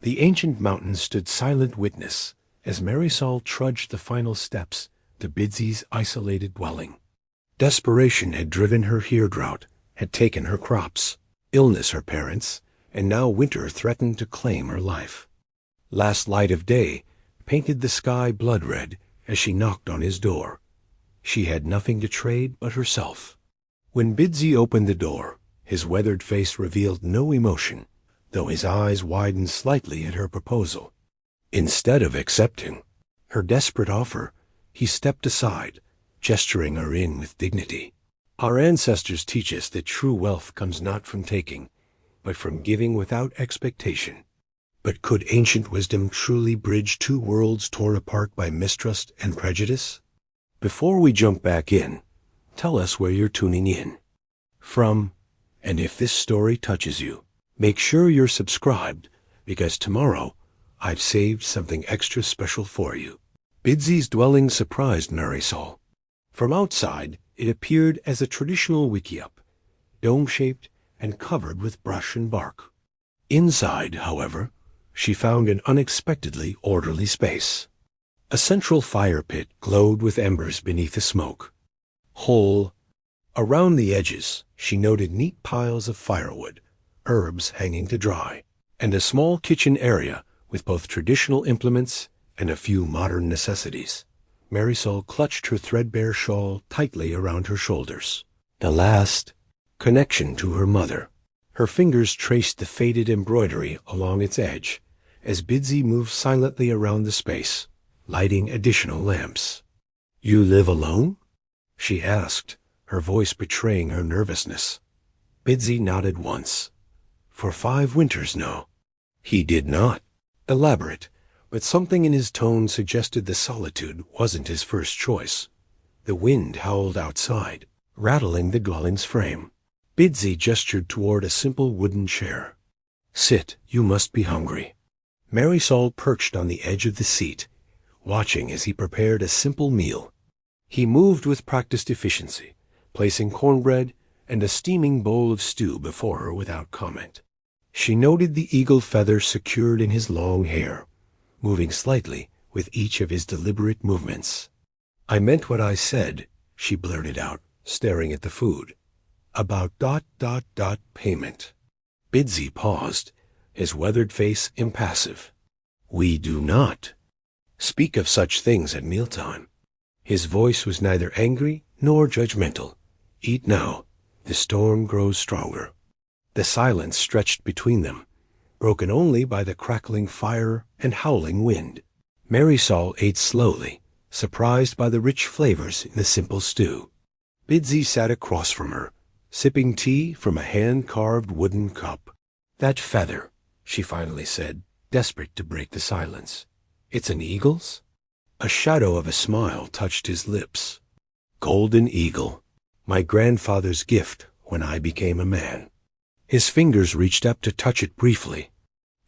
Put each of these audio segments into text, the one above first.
The ancient mountain stood silent witness as Marisol trudged the final steps to Bidzii's isolated dwelling. Desperation had driven her here, drought had taken her crops, illness her parents, and now winter threatened to claim her life. Last light of day painted the sky blood red as she knocked on his door. She had nothing to trade but herself. When Bidzii opened the door, his weathered face revealed no emotion, though his eyes widened slightly at her proposal. Instead of accepting her desperate offer, he stepped aside, gesturing her in with dignity. Our ancestors teach us that true wealth comes not from taking, but from giving without expectation. But could ancient wisdom truly bridge two worlds torn apart by mistrust and prejudice? Before we jump back in, tell us where you're tuning in from, and if this story touches you, make sure you're subscribed, because tomorrow I've saved something extra special for you. Bidzii's dwelling surprised Marisol. From outside, it appeared as a traditional wickiup, dome-shaped and covered with brush and bark. Inside, however, she found an unexpectedly orderly space. A central fire pit glowed with embers beneath the smoke. Whole. Around the edges, she noted neat piles of firewood, herbs hanging to dry, and a small kitchen area with both traditional implements and a few modern necessities. Marisol clutched her threadbare shawl tightly around her shoulders. The last connection to her mother. Her fingers traced the faded embroidery along its edge as Bidzii moved silently around the space, lighting additional lamps. "You live alone?" she asked, her voice betraying her nervousness. Bidzii nodded once. "For 5 winters, no." He did not elaborate, but something in his tone suggested the solitude wasn't his first choice. The wind howled outside, rattling the dwelling's frame. Bidzii gestured toward a simple wooden chair. "Sit, you must be hungry." Marisol perched on the edge of the seat, watching as he prepared a simple meal. He moved with practiced efficiency, placing cornbread and a steaming bowl of stew before her without comment. She noted the eagle feather secured in his long hair, moving slightly with each of his deliberate movements. "I meant what I said," she blurted out, staring at the food. "About ... payment." Bidzii paused, his weathered face impassive. "We do not speak of such things at mealtime." His voice was neither angry nor judgmental. "Eat now. The storm grows stronger." The silence stretched between them, broken only by the crackling fire and howling wind. Marisol ate slowly, surprised by the rich flavors in the simple stew. Bidzii sat across from her, sipping tea from a hand-carved wooden cup. "That feather," she finally said, desperate to break the silence. "It's an eagle's?" A shadow of a smile touched his lips. "Golden eagle. My grandfather's gift when I became a man." His fingers reached up to touch it briefly.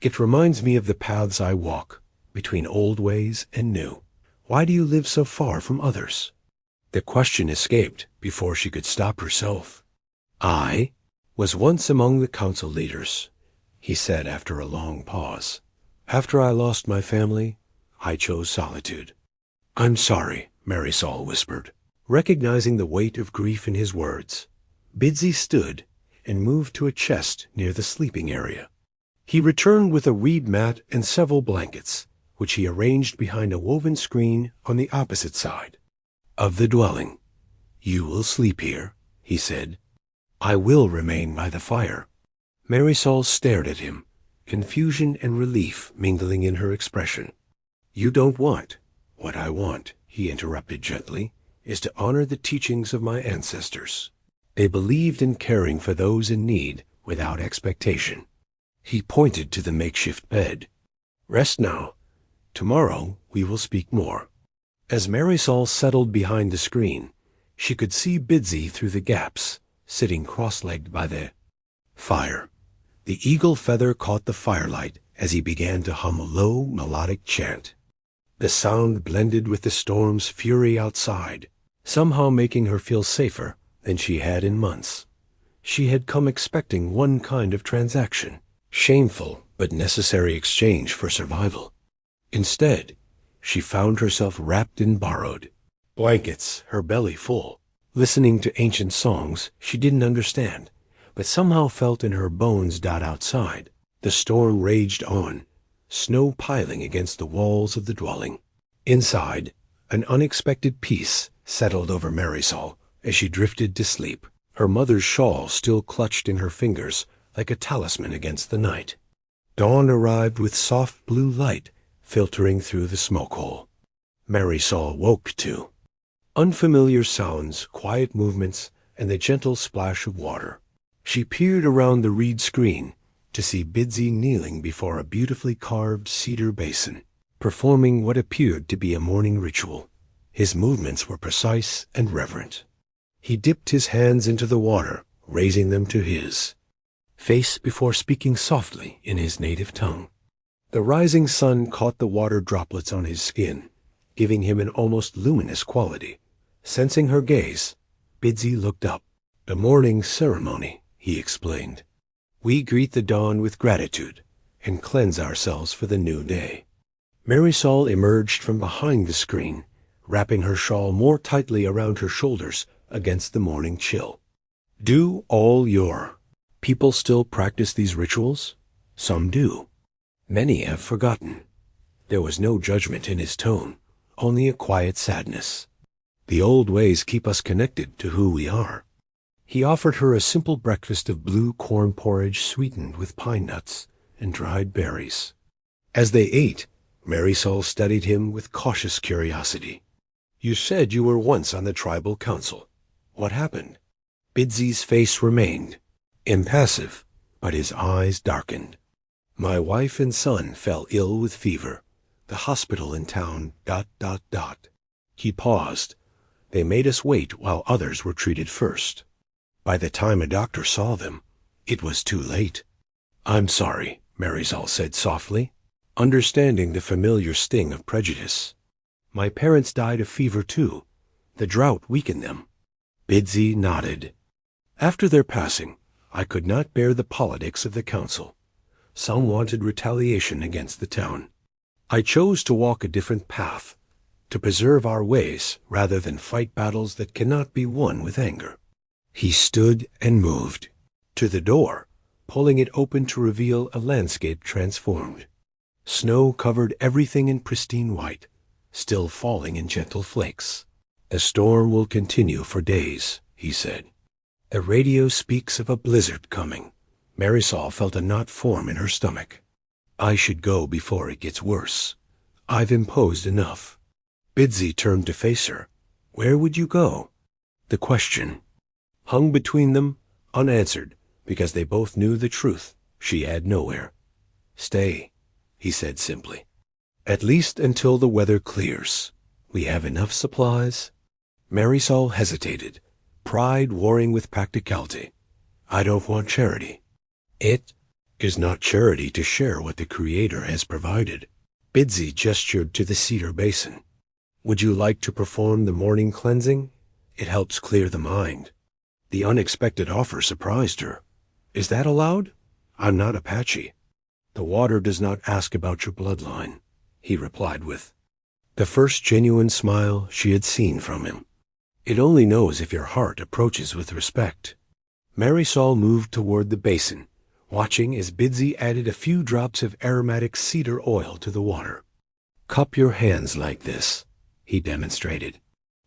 "It reminds me of the paths I walk, between old ways and new. Why do you live so far from others?" The question escaped before she could stop herself. "I was once among the council leaders," he said after a long pause. "After I lost my family, I chose solitude." "I'm sorry," Marisol whispered, recognizing the weight of grief in his words. Bidzii stood and moved to a chest near the sleeping area. He returned with a reed mat and several blankets, which he arranged behind a woven screen on the opposite side of the dwelling. "You will sleep here," he said. "I will remain by the fire." Marisol stared at him, confusion and relief mingling in her expression. "You don't want what I want," he interrupted gently, "is to honor the teachings of my ancestors. They believed in caring for those in need without expectation." He pointed to the makeshift bed. "Rest now. Tomorrow we will speak more." As Marisol settled behind the screen, she could see Bidzii through the gaps, sitting cross-legged by the fire. The eagle feather caught the firelight as he began to hum a low, melodic chant. The sound blended with the storm's fury outside, somehow making her feel safer than she had in months. She had come expecting one kind of transaction, shameful but necessary exchange for survival. Instead, she found herself wrapped in borrowed blankets, her belly full, listening to ancient songs she didn't understand, but somehow felt in her bones. Outside, the storm raged on, snow piling against the walls of the dwelling. Inside, an unexpected peace settled over Marisol as she drifted to sleep, her mother's shawl still clutched in her fingers like a talisman against the night. Dawn arrived with soft blue light filtering through the smoke hole. Marisol woke to unfamiliar sounds, quiet movements, and the gentle splash of water. She peered around the reed screen to see Bidzii kneeling before a beautifully carved cedar basin, performing what appeared to be a morning ritual. His movements were precise and reverent. He dipped his hands into the water, raising them to his face before speaking softly in his native tongue. The rising sun caught the water droplets on his skin, giving him an almost luminous quality. Sensing her gaze, Bidzii looked up. "The morning ceremony," he explained. "We greet the dawn with gratitude and cleanse ourselves for the new day." Marisol emerged from behind the screen, wrapping her shawl more tightly around her shoulders against the morning chill. "Do all your people still practice these rituals?" "Some do. Many have forgotten." There was no judgment in his tone, only a quiet sadness. "The old ways keep us connected to who we are." He offered her a simple breakfast of blue corn porridge sweetened with pine nuts and dried berries. As they ate, Marisol studied him with cautious curiosity. "You said you were once on the tribal council. What happened?" Bidzii's face remained impassive, but his eyes darkened. "My wife and son fell ill with fever. The hospital in town... He paused. "They made us wait while others were treated first. By the time a doctor saw them, it was too late." "I'm sorry," Marisol said softly, understanding the familiar sting of prejudice. "My parents died of fever too. The drought weakened them." Bidzii nodded. "After their passing, I could not bear the politics of the council. Some wanted retaliation against the town. I chose to walk a different path, to preserve our ways rather than fight battles that cannot be won with anger." He stood and moved to the door, pulling it open to reveal a landscape transformed. Snow covered everything in pristine white, still falling in gentle flakes. "The storm will continue for days," he said. "The radio speaks of a blizzard coming." Marisol felt a knot form in her stomach. "I should go before it gets worse. I've imposed enough." Bidzii turned to face her. "Where would you go?" The question hung between them, unanswered, because they both knew the truth. She had nowhere. "Stay," he said simply. "At least until the weather clears. We have enough supplies." Marisol hesitated, pride warring with practicality. "I don't want charity." "It is not charity to share what the Creator has provided." Bidzii gestured to the cedar basin. "Would you like to perform the morning cleansing? It helps clear the mind." The unexpected offer surprised her. "Is that allowed? I'm not Apache." "The water does not ask about your bloodline," he replied with the first genuine smile she had seen from him. "It only knows if your heart approaches with respect." Marisol moved toward the basin, watching as Bidzii added a few drops of aromatic cedar oil to the water. "Cup your hands like this," he demonstrated.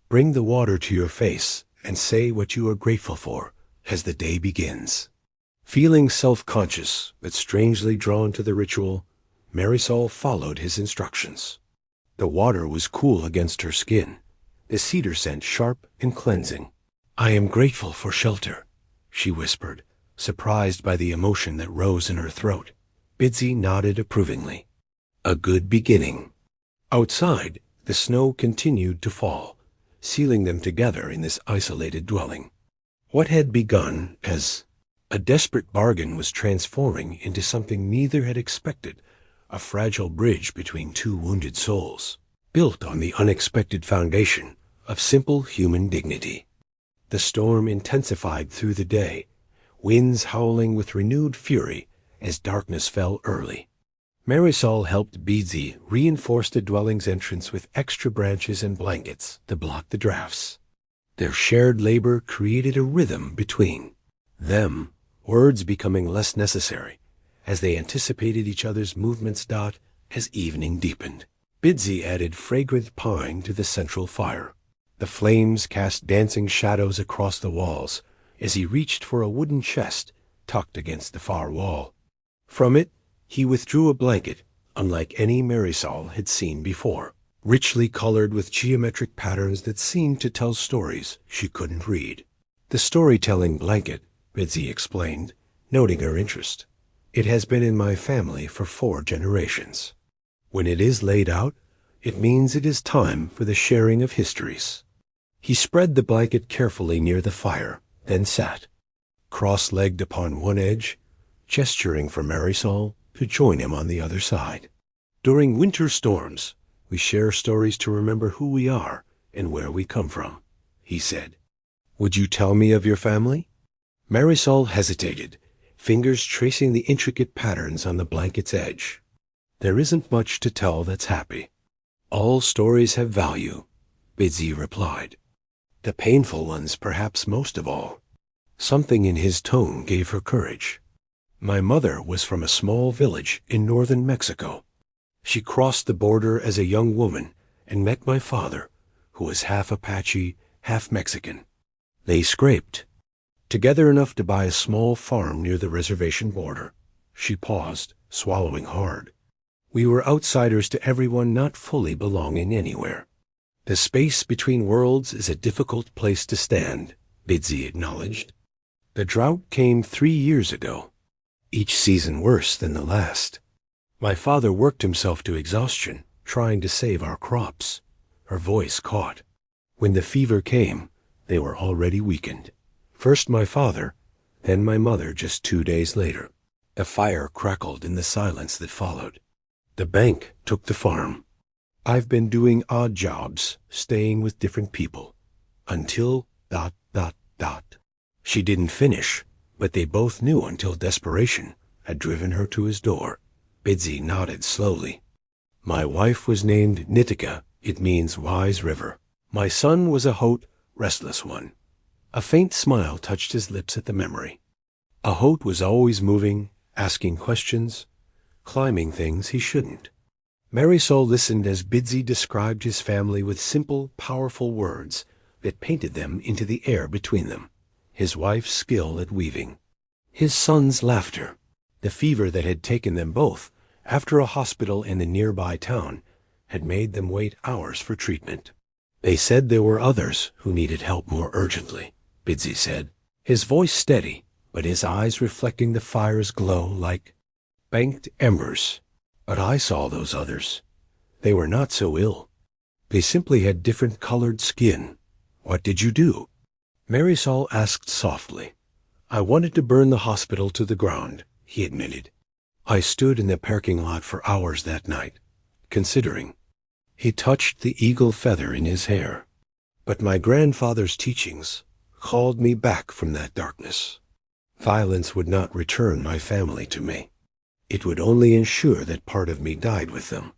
"Bring the water to your face and say what you are grateful for as the day begins." Feeling self-conscious but strangely drawn to the ritual, Marisol followed his instructions. The water was cool against her skin, the cedar scent sharp and cleansing. "I am grateful for shelter," she whispered, surprised by the emotion that rose in her throat. Bidzii nodded approvingly. A good beginning. Outside, the snow continued to fall, sealing them together in this isolated dwelling. What had begun as a desperate bargain was transforming into something neither had expected, a fragile bridge between two wounded souls, built on the unexpected foundation of simple human dignity. The storm intensified through the day, winds howling with renewed fury as darkness fell early. Marisol helped Bidzii reinforce the dwelling's entrance with extra branches and blankets to block the drafts. Their shared labor created a rhythm between them, words becoming less necessary, as they anticipated each other's movements. As evening deepened, Bidzii added fragrant pine to the central fire. The flames cast dancing shadows across the walls as he reached for a wooden chest tucked against the far wall. From it, he withdrew a blanket, unlike any Marisol had seen before, richly colored with geometric patterns that seemed to tell stories she couldn't read. The storytelling blanket, Bidzii explained, noting her interest. It has been in my family for 4 generations. When it is laid out, it means it is time for the sharing of histories. He spread the blanket carefully near the fire, then sat, cross-legged upon one edge, gesturing for Marisol to join him on the other side. During winter storms, we share stories to remember who we are and where we come from, he said. Would you tell me of your family? Marisol hesitated, fingers tracing the intricate patterns on the blanket's edge. There isn't much to tell that's happy. All stories have value, Bidzii replied. The painful ones perhaps most of all. Something in his tone gave her courage. My mother was from a small village in northern Mexico. She crossed the border as a young woman and met my father, who was half Apache, half Mexican. They scraped together enough to buy a small farm near the reservation border. She paused, swallowing hard. We were outsiders to everyone, not fully belonging anywhere. The space between worlds is a difficult place to stand, Bidzii acknowledged. The drought came 3 years ago, each season worse than the last. My father worked himself to exhaustion, trying to save our crops. Her voice caught. When the fever came, they were already weakened. First my father, then my mother just 2 days later. The fire crackled in the silence that followed. The bank took the farm. I've been doing odd jobs, staying with different people, until ... She didn't finish, but they both knew until desperation had driven her to his door. Bidzii nodded slowly. My wife was named Nitika. It means wise river. My son was a Hote, restless one. A faint smile touched his lips at the memory. A Hote was always moving, asking questions, climbing things he shouldn't. Marisol listened as Bidzii described his family with simple, powerful words that painted them into the air between them. His wife's skill at weaving, his son's laughter, the fever that had taken them both after a hospital in the nearby town had made them wait hours for treatment. They said there were others who needed help more urgently, Bidzii said, his voice steady, but his eyes reflecting the fire's glow like banked embers. But I saw those others. They were not so ill. They simply had different colored skin. What did you do? Marisol asked softly. I wanted to burn the hospital to the ground, he admitted. I stood in the parking lot for hours that night, considering. He touched the eagle feather in his hair. But my grandfather's teachings called me back from that darkness. Violence would not return my family to me. It would only ensure that part of me died with them.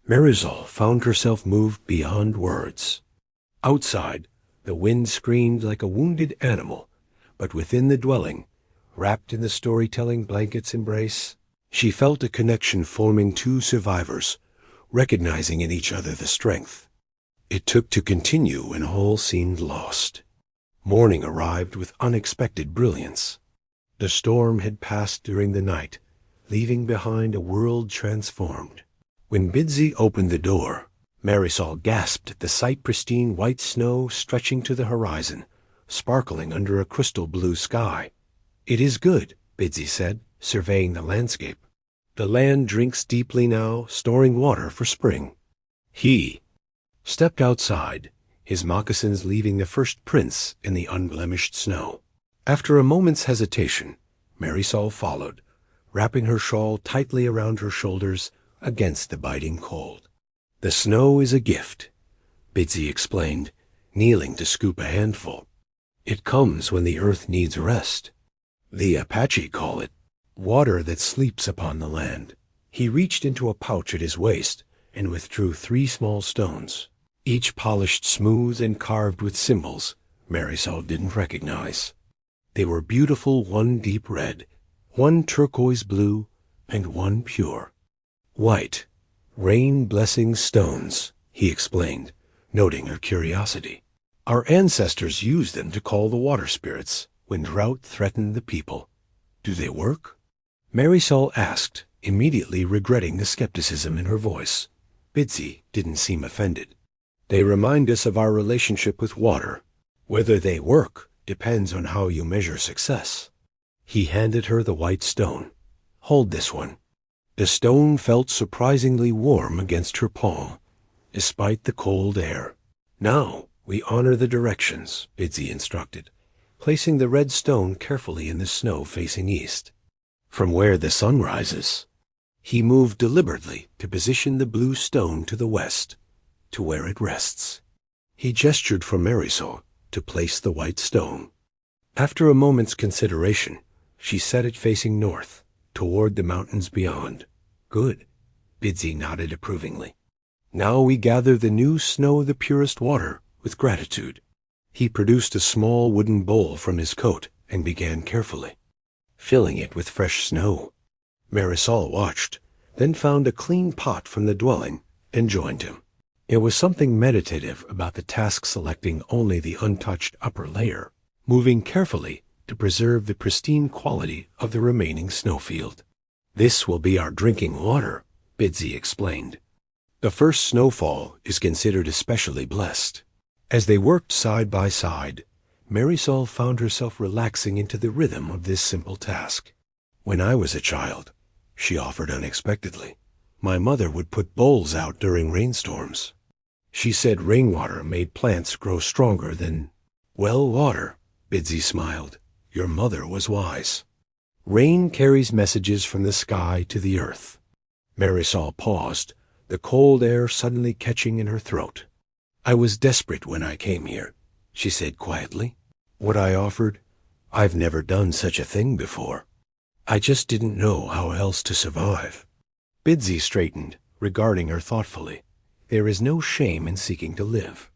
Marisol found herself moved beyond words. Outside, the wind screamed like a wounded animal, but within the dwelling, wrapped in the storytelling blanket's embrace, she felt a connection forming 2 survivors, recognizing in each other the strength it took to continue when all seemed lost. Morning arrived with unexpected brilliance. The storm had passed during the night, leaving behind a world transformed. When Bidzii opened the door, Marisol gasped at the sight pristine white snow stretching to the horizon, sparkling under a crystal blue sky. It is good, Bidzii said, surveying the landscape. The land drinks deeply now, storing water for spring. He stepped outside, his moccasins leaving the first prints in the unblemished snow. After a moment's hesitation, Marisol followed, wrapping her shawl tightly around her shoulders against the biting cold. The snow is a gift, Bidzii explained, kneeling to scoop a handful. It comes when the earth needs rest. The Apache call it water that sleeps upon the land. He reached into a pouch at his waist and withdrew 3 small stones, each polished smooth and carved with symbols Marisol didn't recognize. They were beautiful, one deep red, one turquoise blue, and one pure white. Rain-blessing stones, he explained, noting her curiosity. Our ancestors used them to call the water spirits when drought threatened the people. Do they work? Marisol asked, immediately regretting the skepticism in her voice. Bidzii didn't seem offended. They remind us of our relationship with water. Whether they work depends on how you measure success. He handed her the white stone. Hold this one. The stone felt surprisingly warm against her palm, despite the cold air. Now we honor the directions, Bidzii instructed, placing the red stone carefully in the snow facing east. From where the sun rises. He moved deliberately to position the blue stone to the west, to where it rests. He gestured for Marisol to place the white stone. After a moment's consideration, she set it facing north, toward the mountains beyond. Good, Bidzii nodded approvingly. Now we gather the new snow, the purest water, with gratitude. He produced a small wooden bowl from his coat and began carefully filling it with fresh snow. Marisol watched, then found a clean pot from the dwelling and joined him. It was something meditative about the task, selecting only the untouched upper layer, moving carefully to preserve the pristine quality of the remaining snowfield. This will be our drinking water, Bidzii explained. The first snowfall is considered especially blessed. As they worked side by side, Marisol found herself relaxing into the rhythm of this simple task. When I was a child, she offered unexpectedly, my mother would put bowls out during rainstorms. She said rainwater made plants grow stronger than well water. Bidzii smiled. Your mother was wise. Rain carries messages from the sky to the earth. Marisol paused, the cold air suddenly catching in her throat. I was desperate when I came here, she said quietly. What I offered, I've never done such a thing before. I just didn't know how else to survive. Bidzii straightened, regarding her thoughtfully. There is no shame in seeking to live.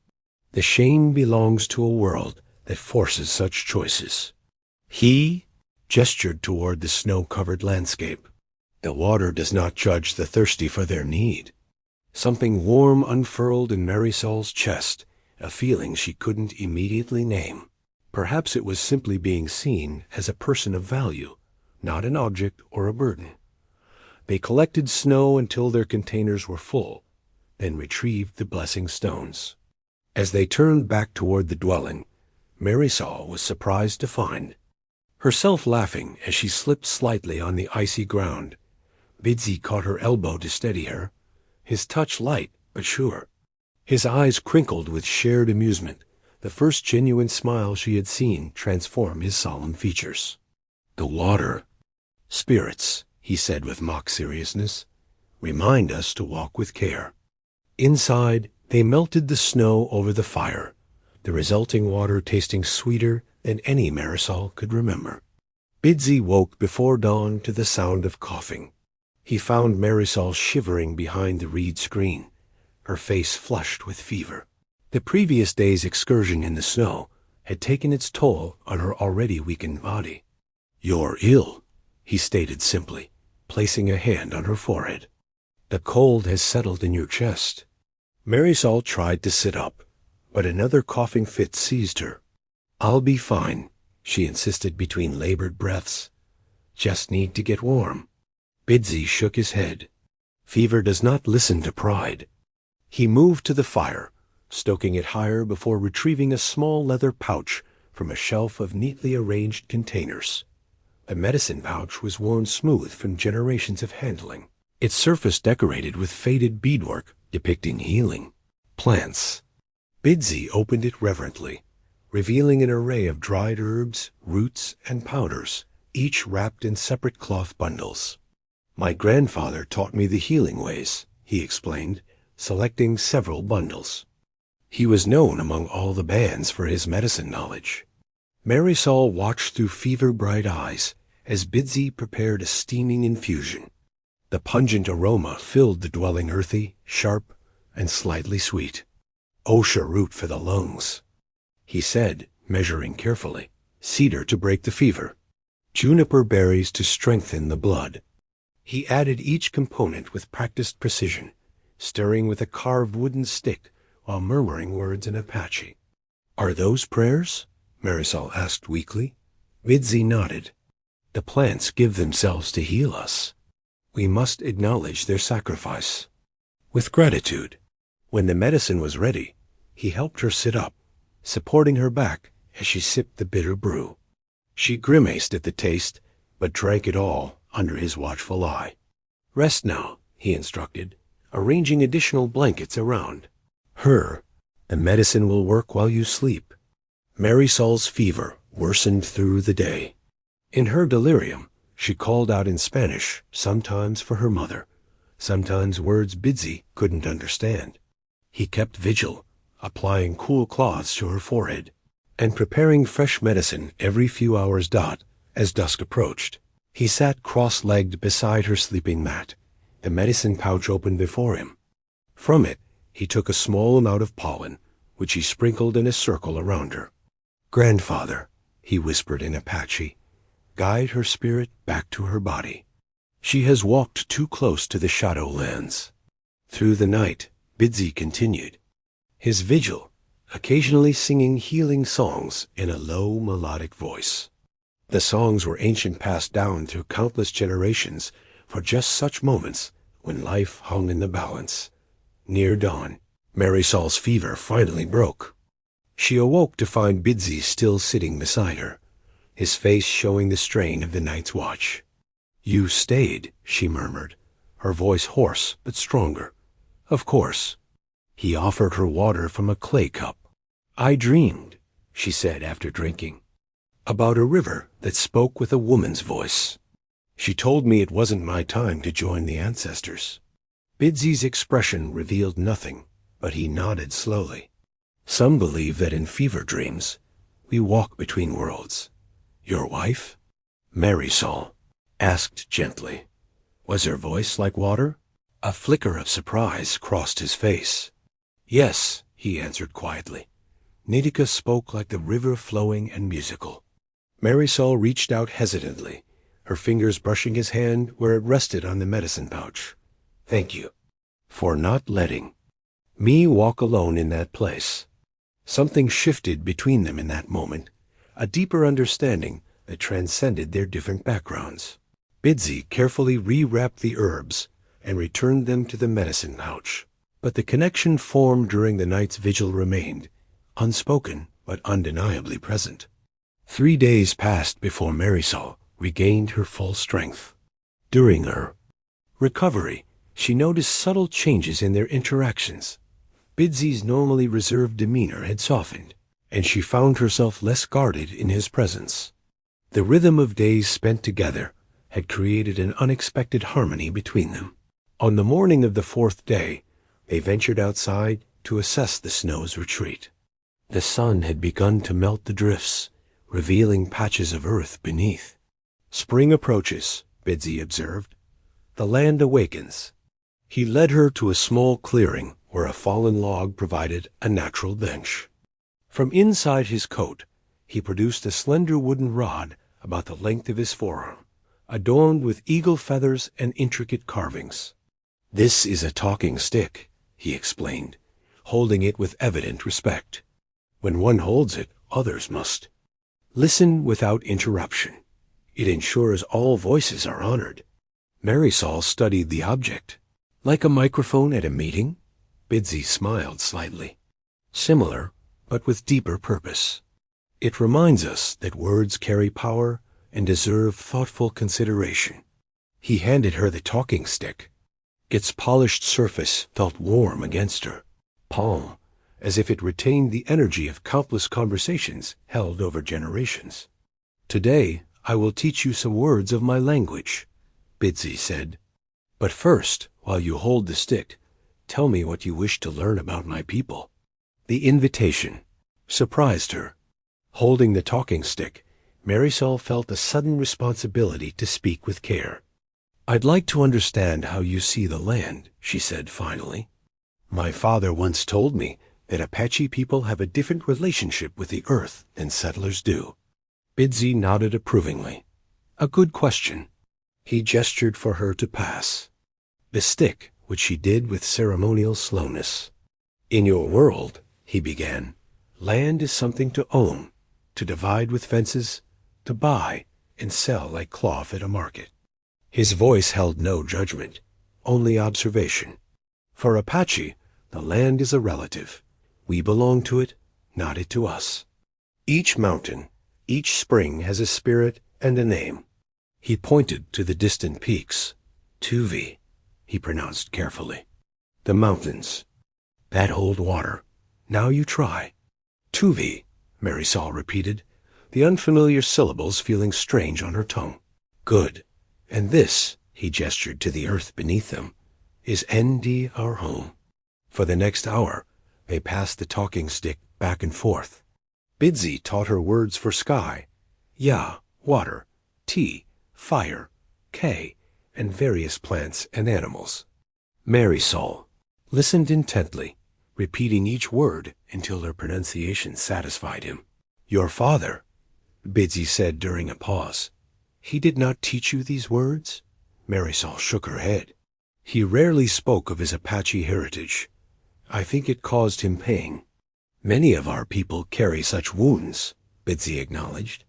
The shame belongs to a world that forces such choices. He gestured toward the snow-covered landscape. The water does not judge the thirsty for their need. Something warm unfurled in Marisol's chest, a feeling she couldn't immediately name. Perhaps it was simply being seen as a person of value, not an object or a burden. They collected snow until their containers were full, then retrieved the blessing stones. As they turned back toward the dwelling, Marisol was surprised to find herself laughing as she slipped slightly on the icy ground. Bidzii caught her elbow to steady her, his touch light but sure. His eyes crinkled with shared amusement, the first genuine smile she had seen transform his solemn features. The water spirits, he said with mock seriousness, remind us to walk with care. Inside, they melted the snow over the fire, the resulting water tasting sweeter than any Marisol could remember. Bidzii woke before dawn to the sound of coughing. He found Marisol shivering behind the reed screen, her face flushed with fever. The previous day's excursion in the snow had taken its toll on her already weakened body. You're ill, he stated simply, placing a hand on her forehead. The cold has settled in your chest. Marisol tried to sit up, but another coughing fit seized her. I'll be fine, she insisted between labored breaths. Just need to get warm. Bidzii shook his head. Fever does not listen to pride. He moved to the fire, stoking it higher before retrieving a small leather pouch from a shelf of neatly arranged containers. The medicine pouch was worn smooth from generations of handling, its surface decorated with faded beadwork depicting healing plants. Bidzii opened it reverently, revealing an array of dried herbs, roots, and powders, each wrapped in separate cloth bundles. My grandfather taught me the healing ways, he explained, selecting several bundles. He was known among all the bands for his medicine knowledge. Marisol watched through fever-bright eyes as Bidzii prepared a steaming infusion. The pungent aroma filled the dwelling, earthy, sharp, and slightly sweet. Osha root for the lungs, he said, measuring carefully. Cedar to break the fever. Juniper berries to strengthen the blood. He added each component with practiced precision, stirring with a carved wooden stick while murmuring words in Apache. "Are those prayers?" Marisol asked weakly. Bidzii nodded. "The plants give themselves to heal us. We must acknowledge their sacrifice." With gratitude. When the medicine was ready, he helped her sit up, supporting her back as she sipped the bitter brew. She grimaced at the taste, but drank it all under his watchful eye. "Rest now," he instructed, arranging additional blankets around her. "The medicine will work while you sleep." Marisol's fever worsened through the day. In her delirium, she called out in Spanish, sometimes for her mother, sometimes words Bidzii couldn't understand. He kept vigil, applying cool cloths to her forehead, and preparing fresh medicine every few hours as dusk approached. He sat cross-legged beside her sleeping mat, the medicine pouch open before him. From it, he took a small amount of pollen, which he sprinkled in a circle around her. "Grandfather," he whispered in Apache, "guide her spirit back to her body. She has walked too close to the Shadowlands." Through the night, Bidzii continued his vigil, occasionally singing healing songs in a low melodic voice. The songs were ancient, passed down through countless generations for just such moments when life hung in the balance. Near dawn, Marisol's fever finally broke. She awoke to find Bidzii still sitting beside her, his face showing the strain of the night's watch. "You stayed," she murmured, her voice hoarse but stronger. "Of course." He offered her water from a clay cup. "I dreamed," she said after drinking, "about a river that spoke with a woman's voice. She told me it wasn't my time to join the ancestors." Bidzii's expression revealed nothing, but he nodded slowly. "Some believe that in fever dreams, we walk between worlds. Your wife?" Marisol asked gently. Was her voice like water? A flicker of surprise crossed his face. "Yes," he answered quietly. Nitika spoke like the river, flowing and musical. Marisol reached out hesitantly, her fingers brushing his hand where it rested on the medicine pouch. "Thank you for not letting me walk alone in that place." Something shifted between them in that moment, a deeper understanding that transcended their different backgrounds. Bidzii carefully rewrapped the herbs and returned them to the medicine pouch. But the connection formed during the night's vigil remained, unspoken but undeniably present. 3 days passed before Marisol regained her full strength. During her recovery, she noticed subtle changes in their interactions. Bidzii's normally reserved demeanor had softened, and she found herself less guarded in his presence. The rhythm of days spent together had created an unexpected harmony between them. On the morning of the 4th day, they ventured outside to assess the snow's retreat. The sun had begun to melt the drifts, revealing patches of earth beneath. "Spring approaches," Bidzii observed. "The land awakens." He led her to a small clearing where a fallen log provided a natural bench. From inside his coat, he produced a slender wooden rod about the length of his forearm, adorned with eagle feathers and intricate carvings. "This is a talking stick," he explained, holding it with evident respect. "When one holds it, others must listen without interruption. It ensures all voices are honored." Marisol studied the object. "Like a microphone at a meeting?" Bidzii smiled slightly. "Similar, but with deeper purpose. It reminds us that words carry power and deserve thoughtful consideration." He handed her the talking stick. Its polished surface felt warm against her palm, as if it retained the energy of countless conversations held over generations. "Today, I will teach you some words of my language," Bidzii said. "But first, while you hold the stick, tell me what you wish to learn about my people." The invitation surprised her. Holding the talking stick, Marisol felt a sudden responsibility to speak with care. "I'd like to understand how you see the land," she said finally. "My father once told me that Apache people have a different relationship with the earth than settlers do." Bidzii nodded approvingly. "A good question." He gestured for her to pass the stick, which she did with ceremonial slowness. "In your world," he began, "land is something to own, to divide with fences, to buy and sell like cloth at a market." His voice held no judgment, only observation. "For Apache, the land is a relative. We belong to it, not it to us. Each mountain, each spring has a spirit and a name." He pointed to the distant peaks. "Tuvi," he pronounced carefully. "The mountains that hold water. Now you try." "Tuvi," Marisol repeated, the unfamiliar syllables feeling strange on her tongue. "Good. And this," he gestured to the earth beneath them, "is Nd, our home." For the next hour, they passed the talking stick back and forth. Bidzii taught her words for sky: Ya, water; T, fire; K, and various plants and animals. Marisol listened intently, repeating each word until her pronunciation satisfied him. "Your father," Bidzii said during a pause, "he did not teach you these words?" Marisol shook her head. "He rarely spoke of his Apache heritage. I think it caused him pain." "Many of our people carry such wounds," Bidzii acknowledged.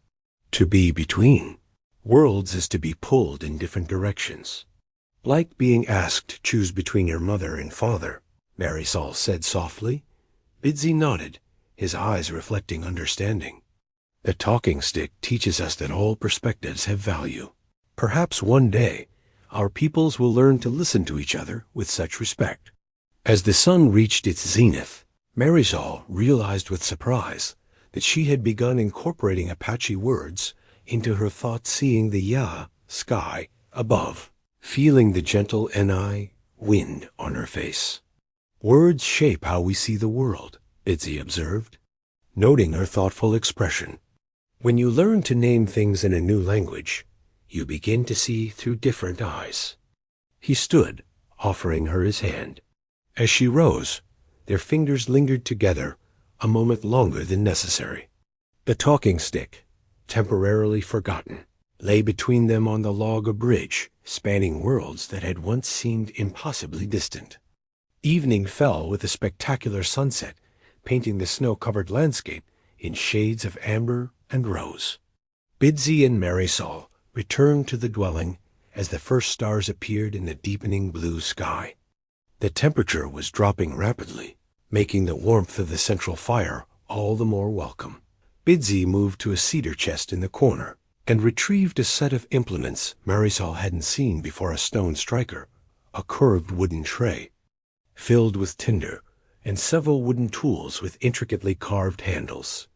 "To be between worlds is to be pulled in different directions. Like being asked to choose between your mother and father," Marisol said softly. Bidzii nodded, his eyes reflecting understanding. "The talking stick teaches us that all perspectives have value. Perhaps one day our peoples will learn to listen to each other with such respect." As the sun reached its zenith, Marisol realized with surprise that she had begun incorporating Apache words into her thoughts, seeing the Ya, sky, above, feeling the gentle Ni, wind, on her face. "Words shape how we see the world," Bidzii observed, noting her thoughtful expression. "When you learn to name things in a new language, you begin to see through different eyes." He stood, offering her his hand. As she rose, their fingers lingered together a moment longer than necessary. The talking stick, temporarily forgotten, lay between them on the log a bridge spanning worlds that had once seemed impossibly distant. Evening fell with a spectacular sunset, painting the snow-covered landscape in shades of amber and rose. Bidzii and Marisol returned to the dwelling as the first stars appeared in the deepening blue sky. The temperature was dropping rapidly, making the warmth of the central fire all the more welcome. Bidzii moved to a cedar chest in the corner and retrieved a set of implements Marisol hadn't seen before: a stone striker, a curved wooden tray filled with tinder, and several wooden tools with intricately carved handles.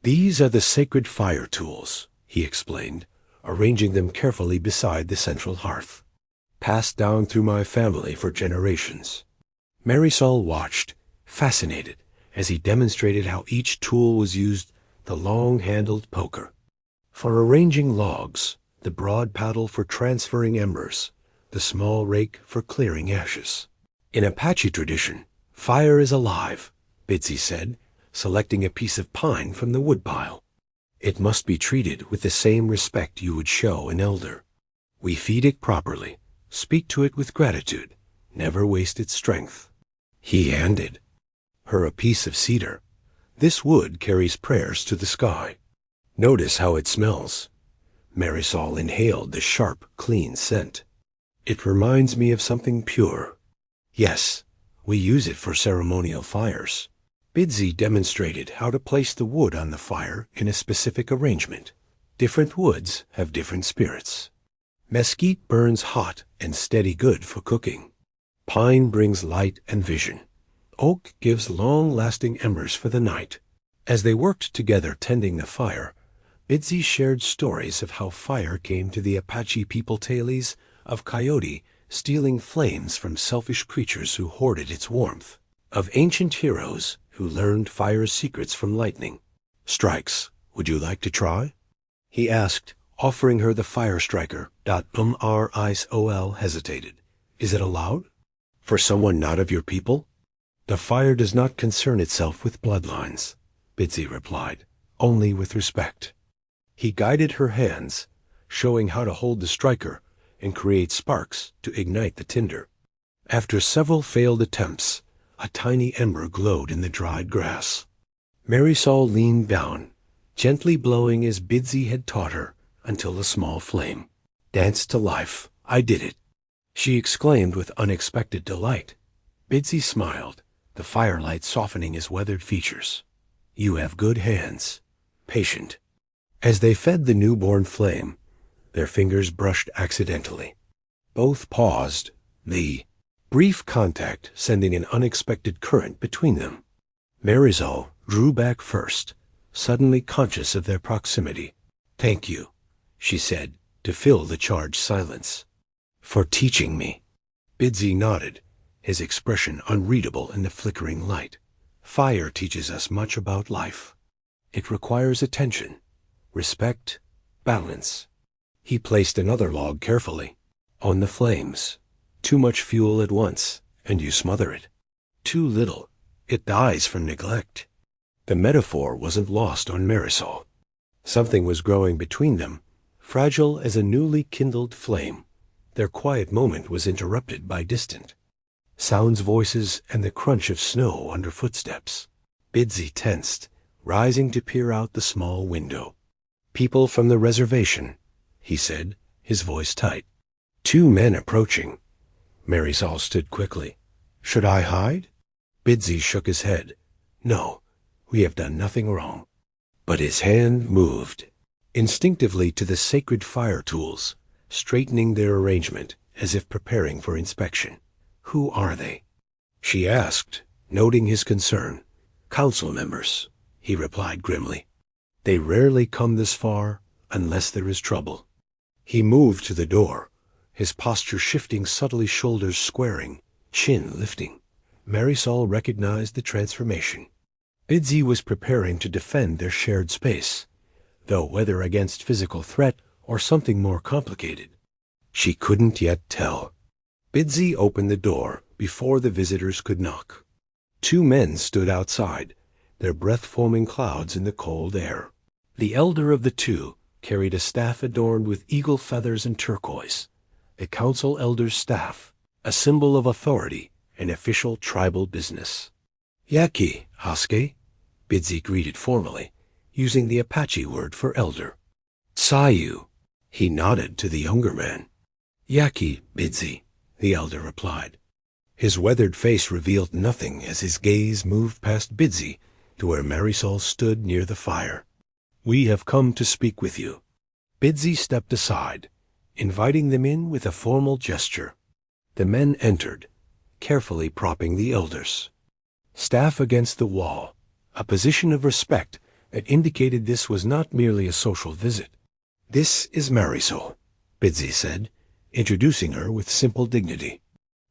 "These are the sacred fire tools," he explained, arranging them carefully beside the central hearth. "Passed down through my family for generations." Marisol watched, fascinated, as he demonstrated how each tool was used: the long-handled poker for arranging logs, the broad paddle for transferring embers, the small rake for clearing ashes. "In Apache tradition, fire is alive," Bidzii said, selecting a piece of pine from the woodpile. "It must be treated with the same respect you would show an elder. We feed it properly, speak to it with gratitude, never waste its strength." He handed her a piece of cedar. "This wood carries prayers to the sky. Notice how it smells." Marisol inhaled the sharp, clean scent. "It reminds me of something pure." "Yes, we use it for ceremonial fires." Bidzii demonstrated how to place the wood on the fire in a specific arrangement. Different woods have different spirits. Mesquite burns hot and steady, good for cooking. Pine brings light and vision. Oak gives long-lasting embers for the night. As they worked together tending the fire, Bidzii shared stories of how fire came to the Apache people, tales of coyote stealing flames from selfish creatures who hoarded its warmth, of ancient heroes who learned fire's secrets from lightning. "Strikes, would you like to try?" he asked, offering her the fire striker. Marisol hesitated. Is it allowed? For someone not of your people? The fire does not concern itself with bloodlines, Bidzii replied, only with respect. He guided her hands, showing how to hold the striker and create sparks to ignite the tinder. After several failed attempts, a tiny ember glowed in the dried grass. Marisol leaned down, gently blowing as Bidzii had taught her, until a small flame danced to life. I did it, she exclaimed with unexpected delight. Bidzii smiled, the firelight softening his weathered features. You have good hands, patient. As they fed the newborn flame, their fingers brushed accidentally. Both paused, the brief contact sending an unexpected current between them. Marisol drew back first, suddenly conscious of their proximity. Thank you, she said, to fill the charged silence. For teaching me. Bidzii nodded, his expression unreadable in the flickering light. Fire teaches us much about life. It requires attention, respect, balance. He placed another log carefully on the flames. Too much fuel at once, and you smother it. Too little, it dies from neglect. The metaphor wasn't lost on Marisol. Something was growing between them, fragile as a newly kindled flame. Their quiet moment was interrupted by distant sounds, voices, and the crunch of snow under footsteps. Bidzii tensed, rising to peer out the small window. People from the reservation, he said, his voice tight. 2 men approaching. Marisol stood quickly. Should I hide? Bidzii shook his head. No, we have done nothing wrong. But his hand moved instinctively to the sacred fire tools, straightening their arrangement as if preparing for inspection. Who are they? She asked, noting his concern. Council members, he replied grimly. They rarely come this far unless there is trouble. He moved to the door, his posture shifting subtly, shoulders squaring, chin lifting. Marisol recognized the transformation. Bidzii was preparing to defend their shared space, though whether against physical threat or something more complicated, she couldn't yet tell. Bidzii opened the door before the visitors could knock. 2 men stood outside, their breath forming clouds in the cold air. The elder of the 2 carried a staff adorned with eagle feathers and turquoise, a council elder's staff, a symbol of authority and official tribal business. Yaki, Haske, Bidzii greeted formally, using the Apache word for elder. Sayu, he nodded to the younger man. Yaki, Bidzii, the elder replied. His weathered face revealed nothing as his gaze moved past Bidzii to where Marisol stood near the fire. We have come to speak with you. Bidzii stepped aside, inviting them in with a formal gesture. The men entered, carefully propping the elders. Staff against the wall, a position of respect that indicated this was not merely a social visit. This is Marisol, Bidzii said, introducing her with simple dignity.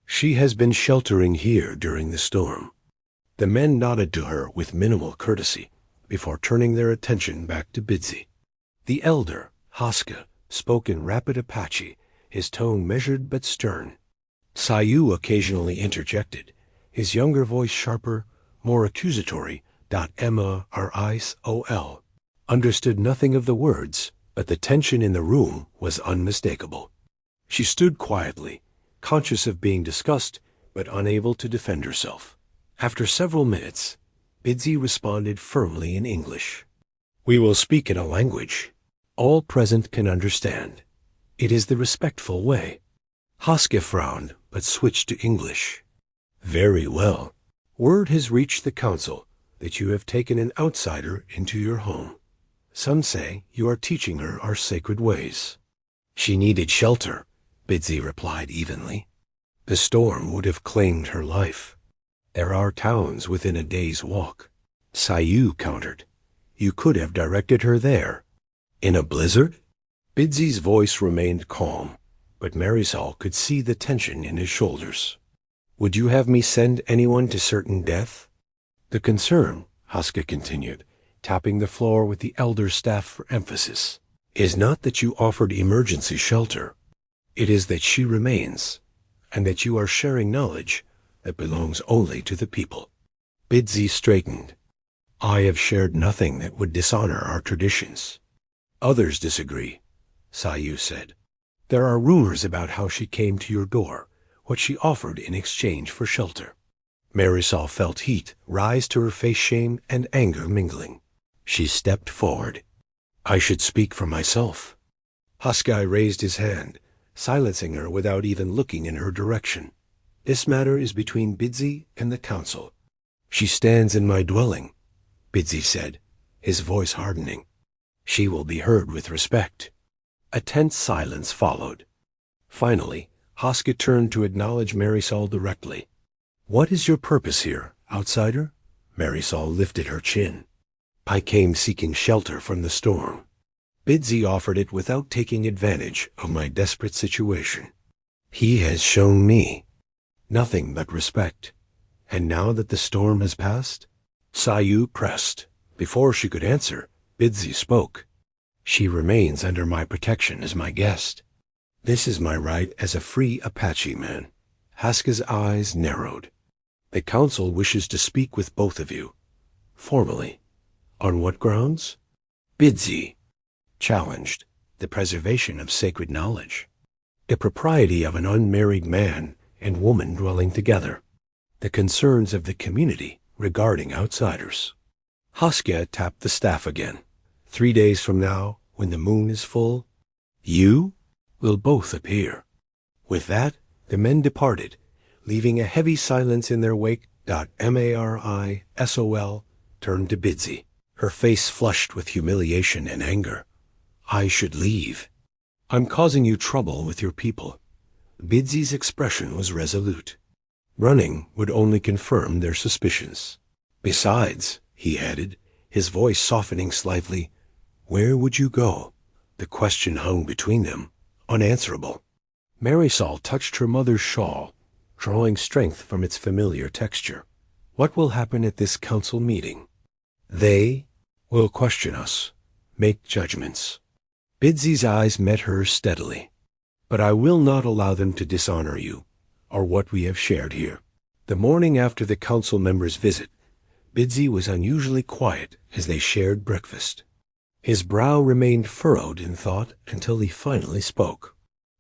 She has been sheltering here during the storm. The men nodded to her with minimal courtesy before turning their attention back to Bidzii. The elder, Haske, spoke in rapid Apache, his tone measured but stern. Sayu occasionally interjected, his younger voice sharper, more accusatory. Marisol understood nothing of the words, but the tension in the room was unmistakable. She stood quietly, conscious of being discussed, but unable to defend herself. After several minutes, Bidzii responded firmly in English. We will speak in a language all present can understand. It is the respectful way. Haske frowned, but switched to English. Very well. Word has reached the council that you have taken an outsider into your home. Some say you are teaching her our sacred ways. She needed shelter, Bidzii replied evenly. The storm would have claimed her life. There are towns within a day's walk. Sayu countered. You could have directed her there. In a blizzard? Bidzii's voice remained calm, but Marisol could see the tension in his shoulders. Would you have me send anyone to certain death? The concern, Haske continued, tapping the floor with the elder's staff for emphasis, is not that you offered emergency shelter. It is that she remains, and that you are sharing knowledge that belongs only to the people. Bidzii straightened. I have shared nothing that would dishonor our traditions. Others disagree, Sayu said. There are rumors about how she came to your door, what she offered in exchange for shelter. Marisol felt heat rise to her face, shame and anger mingling. She stepped forward. I should speak for myself. Huskai raised his hand, silencing her without even looking in her direction. This matter is between Bidzii and the council. She stands in my dwelling, Bidzii said, his voice hardening. She will be heard with respect. A tense silence followed. Finally, Huskai turned to acknowledge Marisol directly. What is your purpose here, outsider? Marisol lifted her chin. I came seeking shelter from the storm. Bidzii offered it without taking advantage of my desperate situation. He has shown me nothing but respect. And now that the storm has passed? Sayu pressed. Before she could answer, Bidzii spoke. She remains under my protection as my guest. This is my right as a free Apache man. Haska's eyes narrowed. The council wishes to speak with both of you. Formally. On what grounds? Bidzii challenged the preservation of sacred knowledge, the propriety of an unmarried man and woman dwelling together, the concerns of the community regarding outsiders. Huskai tapped the staff again. 3 days from now, when the moon is full, you will both appear. With that, the men departed, leaving a heavy silence in their wake. Marisol turned to Bidzii, her face flushed with humiliation and anger. I should leave. I'm causing you trouble with your people. Bidzii's expression was resolute. Running would only confirm their suspicions. Besides, he added, his voice softening slightly, where would you go? The question hung between them, unanswerable. Marisol touched her mother's shawl, drawing strength from its familiar texture. What will happen at this council meeting? They will question us, make judgments. Bidzii's eyes met hers steadily. But I will not allow them to dishonor you, or what we have shared here. The morning after the council members' visit, Bidzii was unusually quiet as they shared breakfast. His brow remained furrowed in thought until he finally spoke.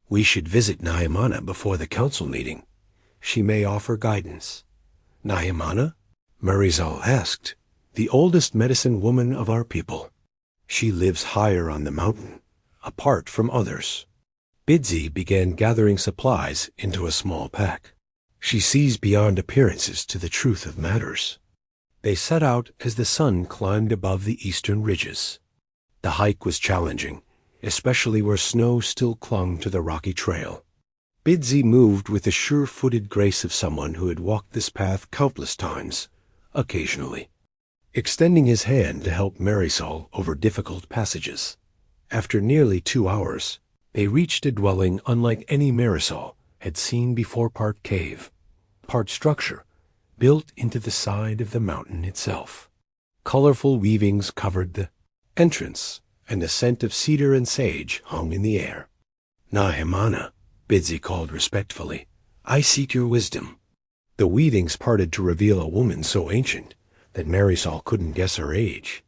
We should visit Nahimana before the council meeting. She may offer guidance. Nahimana? Marisol asked. The oldest medicine woman of our people. She lives higher on the mountain, apart from others. Bidzii began gathering supplies into a small pack. She sees beyond appearances to the truth of matters. They set out as the sun climbed above the eastern ridges. The hike was challenging, especially where snow still clung to the rocky trail. Bidzii moved with the sure-footed grace of someone who had walked this path countless times, occasionally, extending his hand to help Marisol over difficult passages. After nearly 2 hours, they reached a dwelling unlike any Marisol had seen before, part cave, part structure, built into the side of the mountain itself. Colorful weavings covered the entrance, and the scent of cedar and sage hung in the air. Nahimana, Bidzii called respectfully, I seek your wisdom. The weavings parted to reveal a woman so ancient that Marisol couldn't guess her age.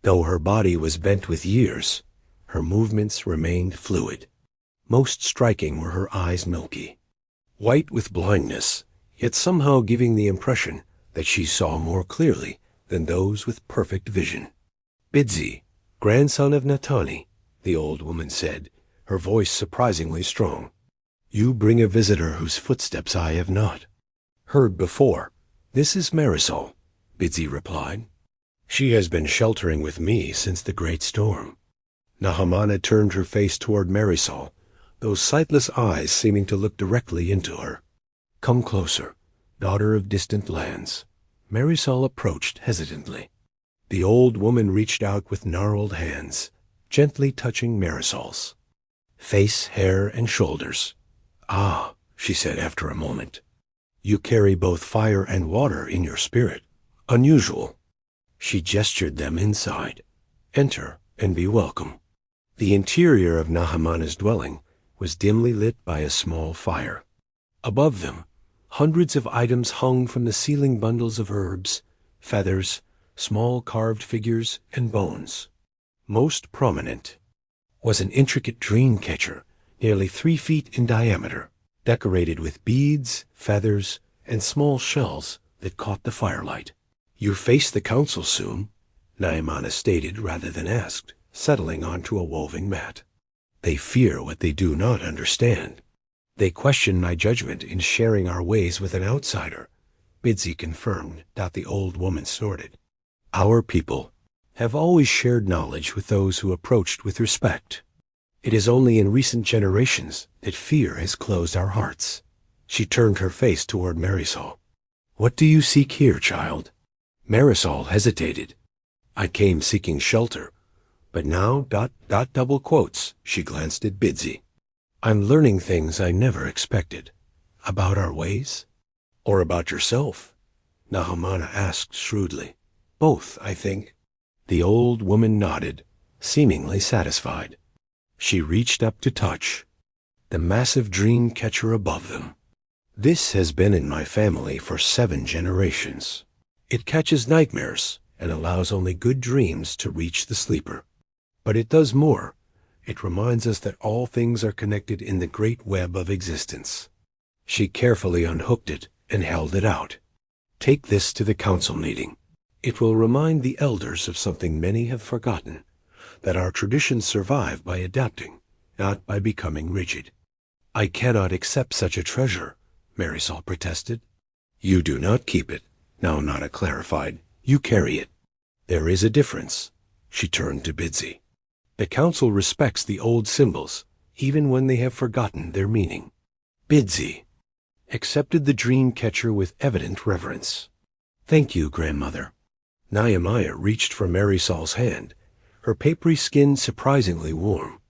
Though her body was bent with years, her movements remained fluid. Most striking were her eyes, milky, white with blindness, yet somehow giving the impression that she saw more clearly than those with perfect vision. Bidzii, grandson of Natani, the old woman said, her voice surprisingly strong. You bring a visitor whose footsteps I have not heard before. This is Marisol, Bidzii replied. She has been sheltering with me since the great storm. Nahimana turned her face toward Marisol, those sightless eyes seeming to look directly into her. Come closer, daughter of distant lands. Marisol approached hesitantly. The old woman reached out with gnarled hands, gently touching Marisol's face, hair, and shoulders. Ah, she said after a moment. You carry both fire and water in your spirit. Unusual. She gestured them inside. Enter and be welcome. The interior of Nahimana's dwelling was dimly lit by a small fire. Above them, hundreds of items hung from the ceiling, bundles of herbs, feathers, small carved figures, and bones. Most prominent was an intricate dream catcher, nearly 3 feet in diameter, decorated with beads, feathers, and small shells that caught the firelight. "You face the council soon," Nahimana stated rather than asked, settling onto a woven mat. "They fear what they do not understand. They question my judgment in sharing our ways with an outsider," Bidzii confirmed. The old woman snorted. "Our people have always shared knowledge with those who approached with respect. It is only in recent generations that fear has closed our hearts." She turned her face toward Marisol. "What do you seek here, child?" Marisol hesitated. "I came seeking shelter, but now ... double quotes." She glanced at Bidzii. "I'm learning things I never expected. About our ways? Or about yourself?" Nahimana asked shrewdly. "Both, I think." The old woman nodded, seemingly satisfied. She reached up to touch the massive dream catcher above them. "This has been in my family for 7 generations. It catches nightmares and allows only good dreams to reach the sleeper. But it does more. It reminds us that all things are connected in the great web of existence." She carefully unhooked it and held it out. "Take this to the council meeting. It will remind the elders of something many have forgotten, that our traditions survive by adapting, not by becoming rigid." "I cannot accept such a treasure," Marisol protested. "You do not keep it," Nahimana clarified. "You carry it. There is a difference." She turned to Bidzii. "The council respects the old symbols, even when they have forgotten their meaning." Bidzii accepted the dream catcher with evident reverence. "Thank you, grandmother." Nahimana reached for Marisol's hand, her papery skin surprisingly warm.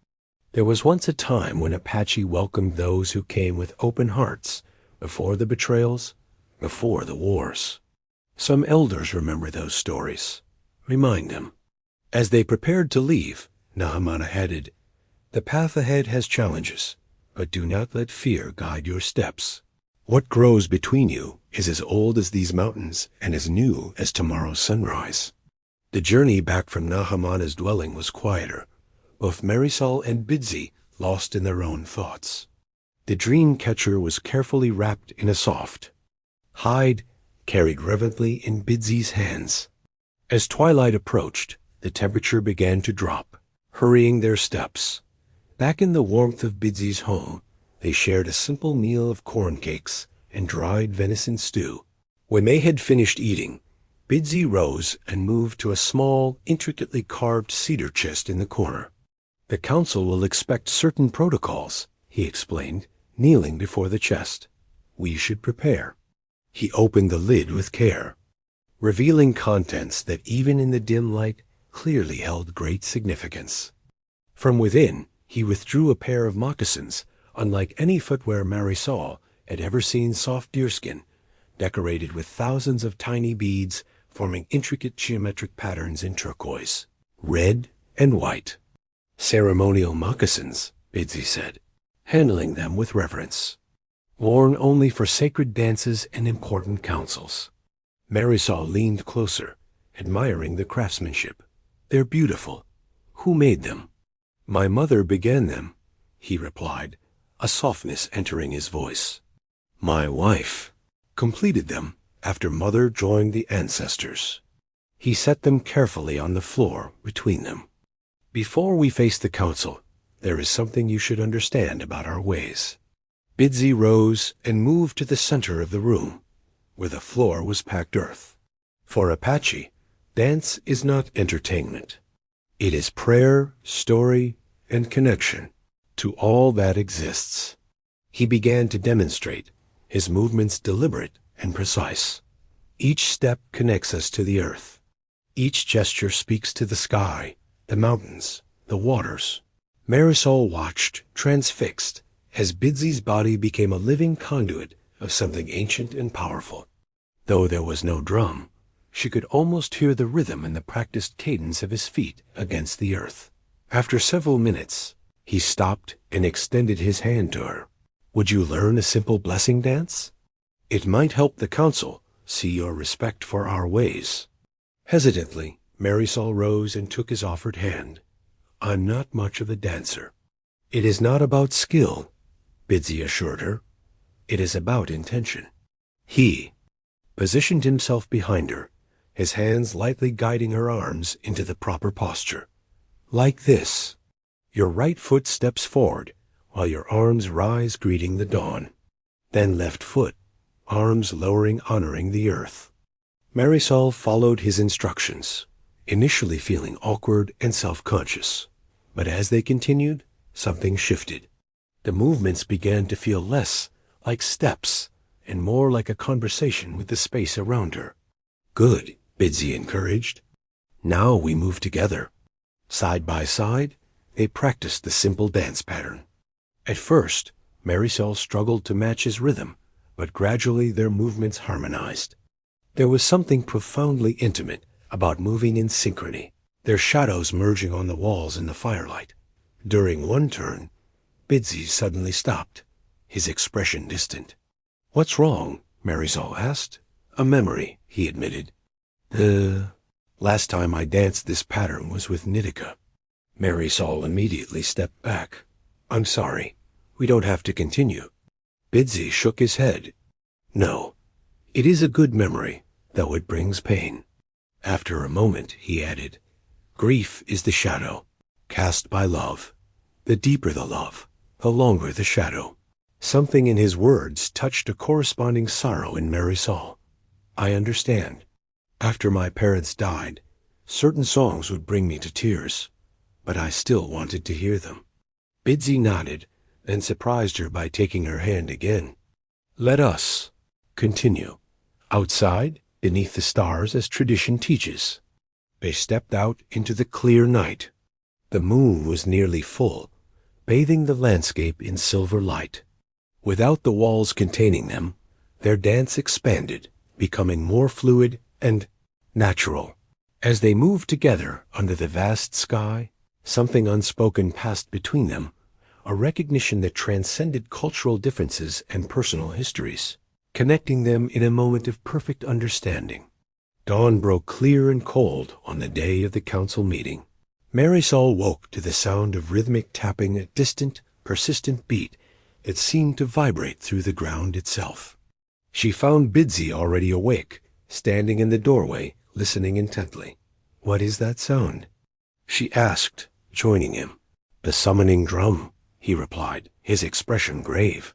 There was once a time when Apache welcomed those who came with open hearts, before the betrayals, before the wars. Some elders remember those stories. Remind them. As they prepared to leave, Nahimana added, "The path ahead has challenges, but do not let fear guide your steps. What grows between you is as old as these mountains and as new as tomorrow's sunrise." The journey back from Nahimana's dwelling was quieter, both Marisol and Bidzii lost in their own thoughts. The dream catcher was carefully wrapped in a soft hide, carried reverently in Bidzii's hands. As twilight approached, the temperature began to drop, hurrying their steps. Back in the warmth of Bidzii's home, they shared a simple meal of corn cakes and dried venison stew. When they had finished eating, Bidzii rose and moved to a small, intricately carved cedar chest in the corner. "The council will expect certain protocols," he explained, kneeling before the chest. "We should prepare." He opened the lid with care, revealing contents that even in the dim light clearly held great significance. From within, he withdrew a pair of moccasins, unlike any footwear Marisol had ever seen. Soft deerskin, decorated with thousands of tiny beads forming intricate geometric patterns in turquoise, red, and white. "Ceremonial moccasins," Bidzii said, handling them with reverence. "Worn only for sacred dances and important councils." Marisol leaned closer, admiring the craftsmanship. "They're beautiful. Who made them?" "My mother began them," he replied, a softness entering his voice. "My wife completed them after mother joined the ancestors." He set them carefully on the floor between them. "Before we face the council, there is something you should understand about our ways." Bidzii rose and moved to the center of the room, where the floor was packed earth. For Apache, dance is not entertainment. It is prayer, story, and connection to all that exists. He began to demonstrate, his movements deliberate and precise. Each step connects us to the earth. Each gesture speaks to the sky, the mountains, the waters. Marisol watched, transfixed, as Bidzii's body became a living conduit of something ancient and powerful. Though there was no drum, she could almost hear the rhythm and the practiced cadence of his feet against the earth. After several minutes, he stopped and extended his hand to her. Would you learn a simple blessing dance? It might help the council see your respect for our ways. Hesitantly, Marisol rose and took his offered hand. I'm not much of a dancer. It is not about skill, Bidzii assured her. It is about intention. He positioned himself behind her, his hands lightly guiding her arms into the proper posture. Like this. Your right foot steps forward, while your arms rise greeting the dawn. Then left foot, arms lowering honoring the earth. Marisol followed his instructions, initially feeling awkward and self-conscious. But as they continued, something shifted. The movements began to feel less like steps and more like a conversation with the space around her. Good, Bidzii encouraged. Now we move together. Side by side, they practiced the simple dance pattern. At first, Marisol struggled to match his rhythm, but gradually their movements harmonized. There was something profoundly intimate about moving in synchrony, their shadows merging on the walls in the firelight. During one turn, Bidzii suddenly stopped, his expression distant. What's wrong? Marisol asked. A memory, he admitted. Last time I danced this pattern was with Nitika. Marisol immediately stepped back. I'm sorry. We don't have to continue. Bidzii shook his head. No, it is a good memory, though it brings pain. After a moment, he added, grief is the shadow, cast by love. The deeper the love, the longer the shadow. Something in his words touched a corresponding sorrow in Marisol. I understand. After my parents died, certain songs would bring me to tears, but I still wanted to hear them. Bidzii nodded, and surprised her by taking her hand again. Let us continue. Outside, beneath the stars as tradition teaches. They stepped out into the clear night. The moon was nearly full, bathing the landscape in silver light. Without the walls containing them, their dance expanded, becoming more fluid and natural. As they moved together under the vast sky, something unspoken passed between them, a recognition that transcended cultural differences and personal histories, connecting them in a moment of perfect understanding. Dawn broke clear and cold on the day of the council meeting. Marisol woke to the sound of rhythmic tapping, a distant, persistent beat that seemed to vibrate through the ground itself. She found Bidzii already awake, standing in the doorway, listening intently. What is that sound? She asked, joining him. The summoning drum, he replied, his expression grave.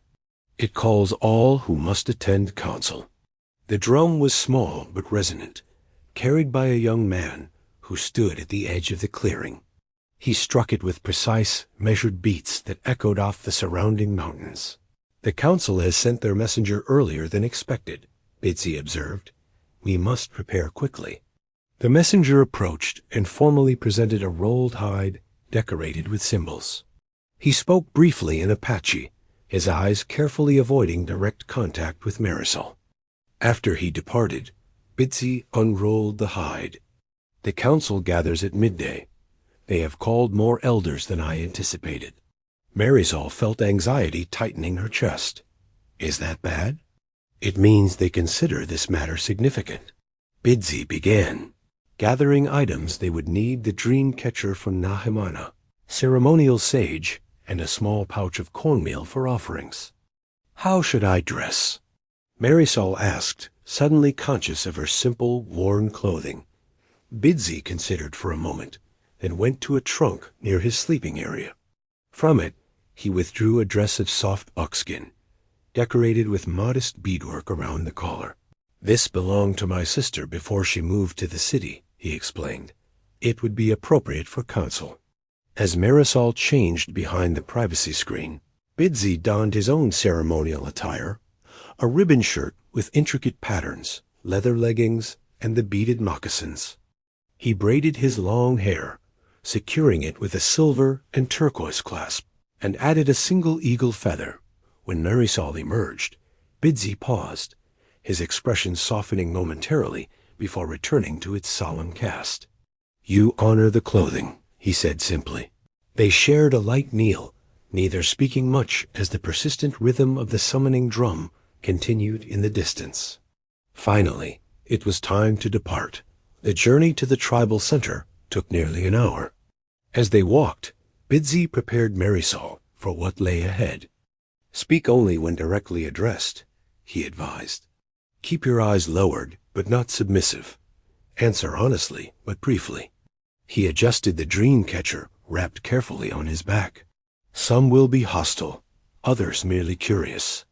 It calls all who must attend council. The drum was small but resonant, carried by a young man who stood at the edge of the clearing. He struck it with precise, measured beats that echoed off the surrounding mountains. The council has sent their messenger earlier than expected, Bidzii observed. We must prepare quickly. The messenger approached and formally presented a rolled hide decorated with symbols. He spoke briefly in Apache, his eyes carefully avoiding direct contact with Marisol. After he departed, Bidzii unrolled the hide. The council gathers at midday. They have called more elders than I anticipated. Marisol felt anxiety tightening her chest. Is that bad? It means they consider this matter significant. Bidzii began, gathering items they would need: the dream catcher from Nahimana, ceremonial sage, and a small pouch of cornmeal for offerings. How should I dress? Marisol asked, suddenly conscious of her simple, worn clothing. Bidzii considered for a moment, then went to a trunk near his sleeping area. From it, he withdrew a dress of soft buckskin, decorated with modest beadwork around the collar. This belonged to my sister before she moved to the city, he explained. It would be appropriate for council. As Marisol changed behind the privacy screen, Bidzii donned his own ceremonial attire, a ribbon shirt with intricate patterns, leather leggings, and the beaded moccasins. He braided his long hair, securing it with a silver and turquoise clasp, and added a single eagle feather. When Marisol emerged, Bidzii paused, his expression softening momentarily before returning to its solemn cast. You honor the clothing, he said simply. They shared a light meal, neither speaking much as the persistent rhythm of the summoning drum continued in the distance. Finally, it was time to depart. The journey to the tribal center took nearly an hour. As they walked, Bidzii prepared Marisol for what lay ahead. "Speak only when directly addressed," he advised. "Keep your eyes lowered, but not submissive. Answer honestly, but briefly." He adjusted the dream catcher wrapped carefully on his back. "Some will be hostile, others merely curious.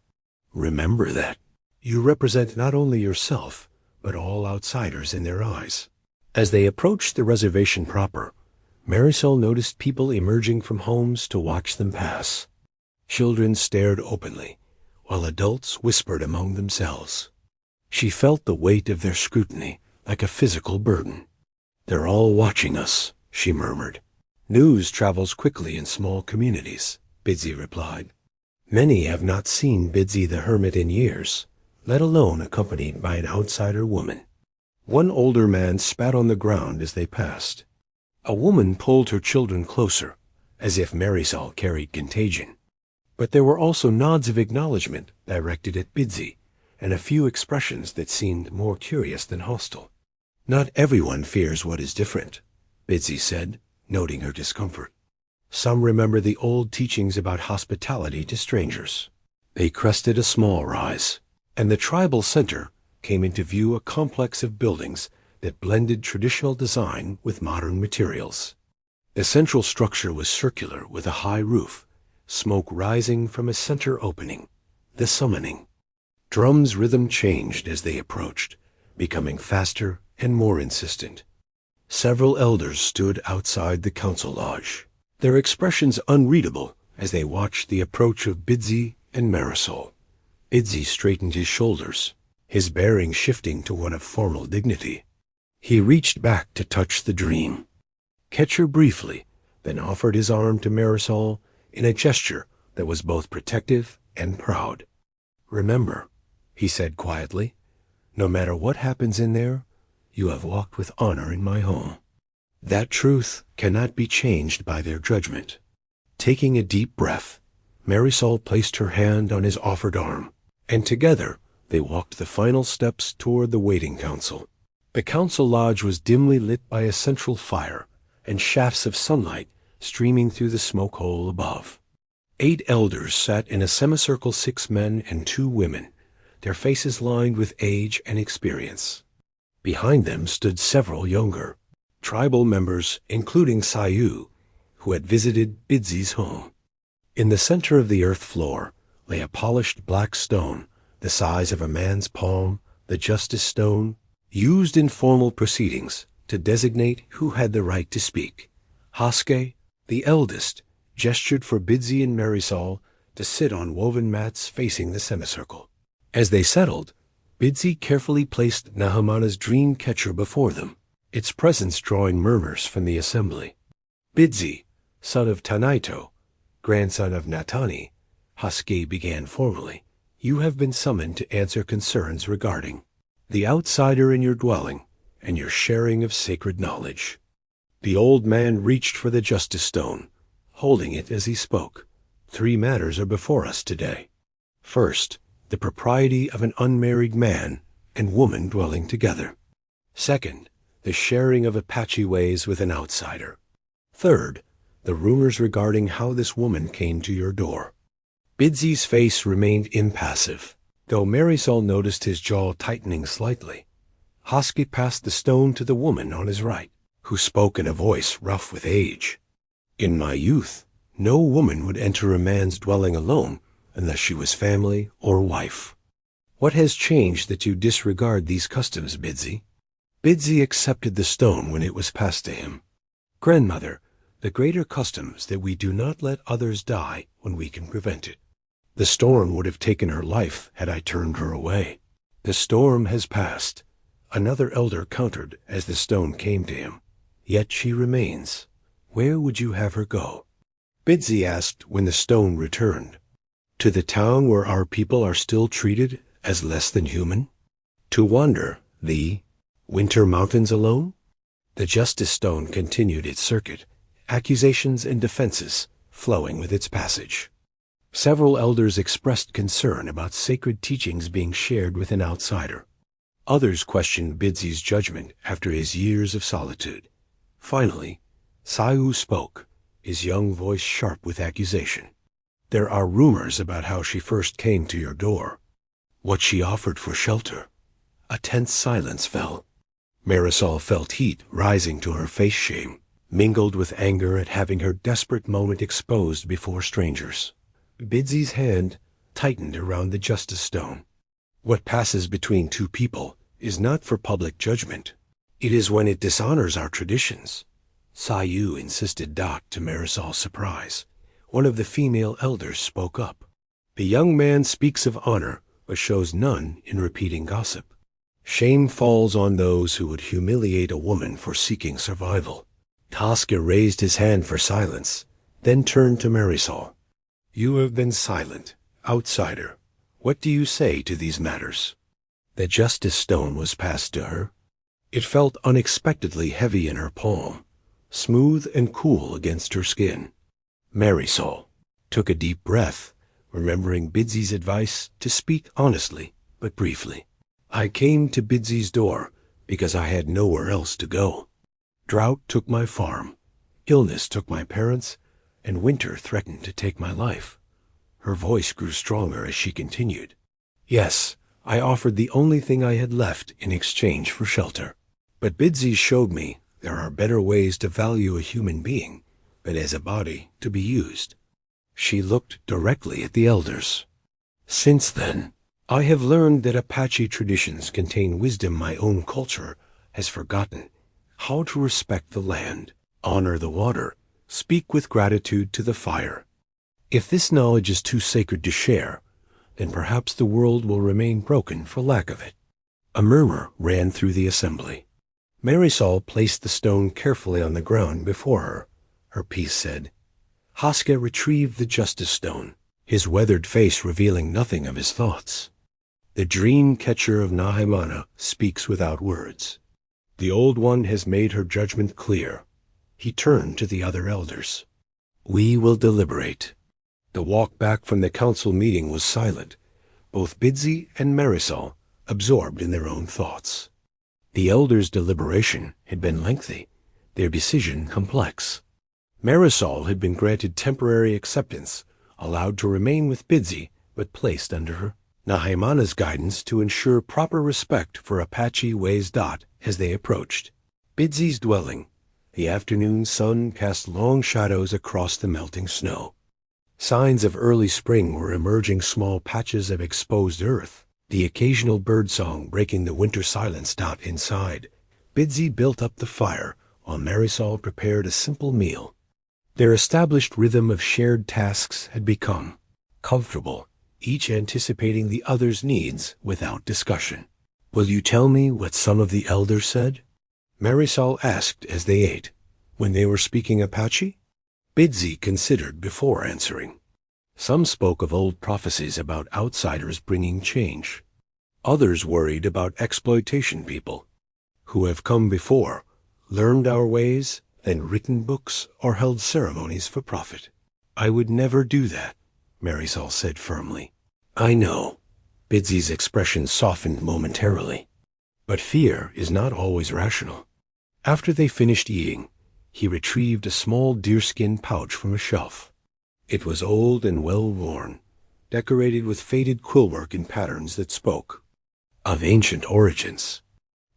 Remember that. You represent not only yourself, but all outsiders in their eyes." As they approached the reservation proper, Marisol noticed people emerging from homes to watch them pass. Children stared openly, while adults whispered among themselves. She felt the weight of their scrutiny like a physical burden. "They're all watching us," she murmured. "News travels quickly in small communities," Bidzii replied. "Many have not seen Bidzii the hermit in years, let alone accompanied by an outsider woman." One older man spat on the ground as they passed. A woman pulled her children closer, as if Marisol carried contagion. But there were also nods of acknowledgement directed at Bidzii, and a few expressions that seemed more curious than hostile. "Not everyone fears what is different," Bidzii said, noting her discomfort. "Some remember the old teachings about hospitality to strangers." They crested a small rise, and the tribal center came into view, a complex of buildings that blended traditional design with modern materials. The central structure was circular with a high roof, smoke rising from a center opening, the summoning. Drum's rhythm changed as they approached, becoming faster and more insistent. Several elders stood outside the council lodge, their expressions unreadable as they watched the approach of Bidzii and Marisol. Bidzii straightened his shoulders, his bearing shifting to one of formal dignity. He reached back to touch the dream. Catch her briefly, then offered his arm to Marisol in a gesture that was both protective and proud. "Remember," he said quietly, "no matter what happens in there, you have walked with honor in my home. That truth cannot be changed by their judgment." Taking a deep breath, Marisol placed her hand on his offered arm, and together they walked the final steps toward the waiting council. The council lodge was dimly lit by a central fire, and shafts of sunlight streaming through the smoke hole above. 8 elders sat in a semicircle, 6 men and 2 women, their faces lined with age and experience. Behind them stood several younger, tribal members, including Sayu, who had visited Bidzii's home. In the center of the earth floor lay a polished black stone, the size of a man's palm, the justice stone, used in formal proceedings to designate who had the right to speak. Haske, the eldest, gestured for Bidzii and Marisol to sit on woven mats facing the semicircle. As they settled, Bidzii carefully placed Nahamana's dream catcher before them, its presence drawing murmurs from the assembly. "Bidzii, son of Tanaito, grandson of Natani," Haske began formally, "you have been summoned to answer concerns regarding the outsider in your dwelling and your sharing of sacred knowledge." The old man reached for the justice stone, holding it as he spoke. "3 matters are before us today. First, the propriety of an unmarried man and woman dwelling together. Second, the sharing of Apache ways with an outsider. Third, the rumors regarding how this woman came to your door." Bidzii's face remained impassive, though Marisol noticed his jaw tightening slightly. Haske passed the stone to the woman on his right, who spoke in a voice rough with age. "In my youth, no woman would enter a man's dwelling alone unless she was family or wife. What has changed that you disregard these customs, Bidzii?" Bidzii accepted the stone when it was passed to him. "Grandmother, the greater custom is that we do not let others die when we can prevent it. The storm would have taken her life had I turned her away. The storm has passed," another elder countered as the stone came to him. "Yet she remains. Where would you have her go?" Bidzii asked when the stone returned. "To the town where our people are still treated as less than human? To wander the winter mountains alone?" The justice stone continued its circuit, accusations and defenses flowing with its passage. Several elders expressed concern about sacred teachings being shared with an outsider. Others questioned Bidzii's judgment after his years of solitude. Finally, Sayu spoke, his young voice sharp with accusation. There are rumors about how she first came to your door, what she offered for shelter. A tense silence fell. Marisol felt heat rising to her face, shame, mingled with anger at having her desperate moment exposed before strangers. Bidzii's hand tightened around the justice stone. What passes between two people is not for public judgment. It is when it dishonors our traditions. Sayu insisted to Marisol's surprise. One of the female elders spoke up. The young man speaks of honor, but shows none in repeating gossip. Shame falls on those who would humiliate a woman for seeking survival. Tasker raised his hand for silence, then turned to Marisol. You have been silent, outsider. What do you say to these matters? The justice stone was passed to her. It felt unexpectedly heavy in her palm, smooth and cool against her skin. Marisol took a deep breath, remembering Bidzii's advice to speak honestly but briefly. I came to Bidzii's door because I had nowhere else to go. Drought took my farm, illness took my parents, and winter threatened to take my life. Her voice grew stronger as she continued. Yes, I offered the only thing I had left in exchange for shelter. But Bidzii showed me there are better ways to value a human being than as a body to be used. She looked directly at the elders. Since then, I have learned that Apache traditions contain wisdom my own culture has forgotten. How to respect the land, honor the water, speak with gratitude to the fire. If this knowledge is too sacred to share, then perhaps the world will remain broken for lack of it. A murmur ran through the assembly. Marisol placed the stone carefully on the ground before her. Her piece said. Haske retrieved the justice stone, his weathered face revealing nothing of his thoughts. The dream catcher of Nahimana speaks without words. The old one has made her judgment clear. He turned to the other elders. We will deliberate. The walk back from the council meeting was silent, both Bidzii and Marisol absorbed in their own thoughts. The elders' deliberation had been lengthy, their decision complex. Marisol had been granted temporary acceptance, allowed to remain with Bidzii, but placed under her Nahimana's guidance to ensure proper respect for Apache ways. As they approached Bidzii's dwelling, the afternoon sun cast long shadows across the melting snow. Signs of early spring were emerging, small patches of exposed earth, the occasional birdsong breaking the winter silence. Inside, Bidzii built up the fire while Marisol prepared a simple meal. Their established rhythm of shared tasks had become comfortable, each anticipating the other's needs without discussion. Will you tell me what some of the elders said? Marisol asked as they ate. When they were speaking Apache? Bidzii considered before answering. Some spoke of old prophecies about outsiders bringing change. Others worried about exploitation people who have come before, learned our ways, then written books or held ceremonies for profit. I would never do that, Marisol said firmly. I know. Bidzii's expression softened momentarily. But fear is not always rational. After they finished eating, he retrieved a small deerskin pouch from a shelf. It was old and well-worn, decorated with faded quillwork in patterns that spoke of ancient origins.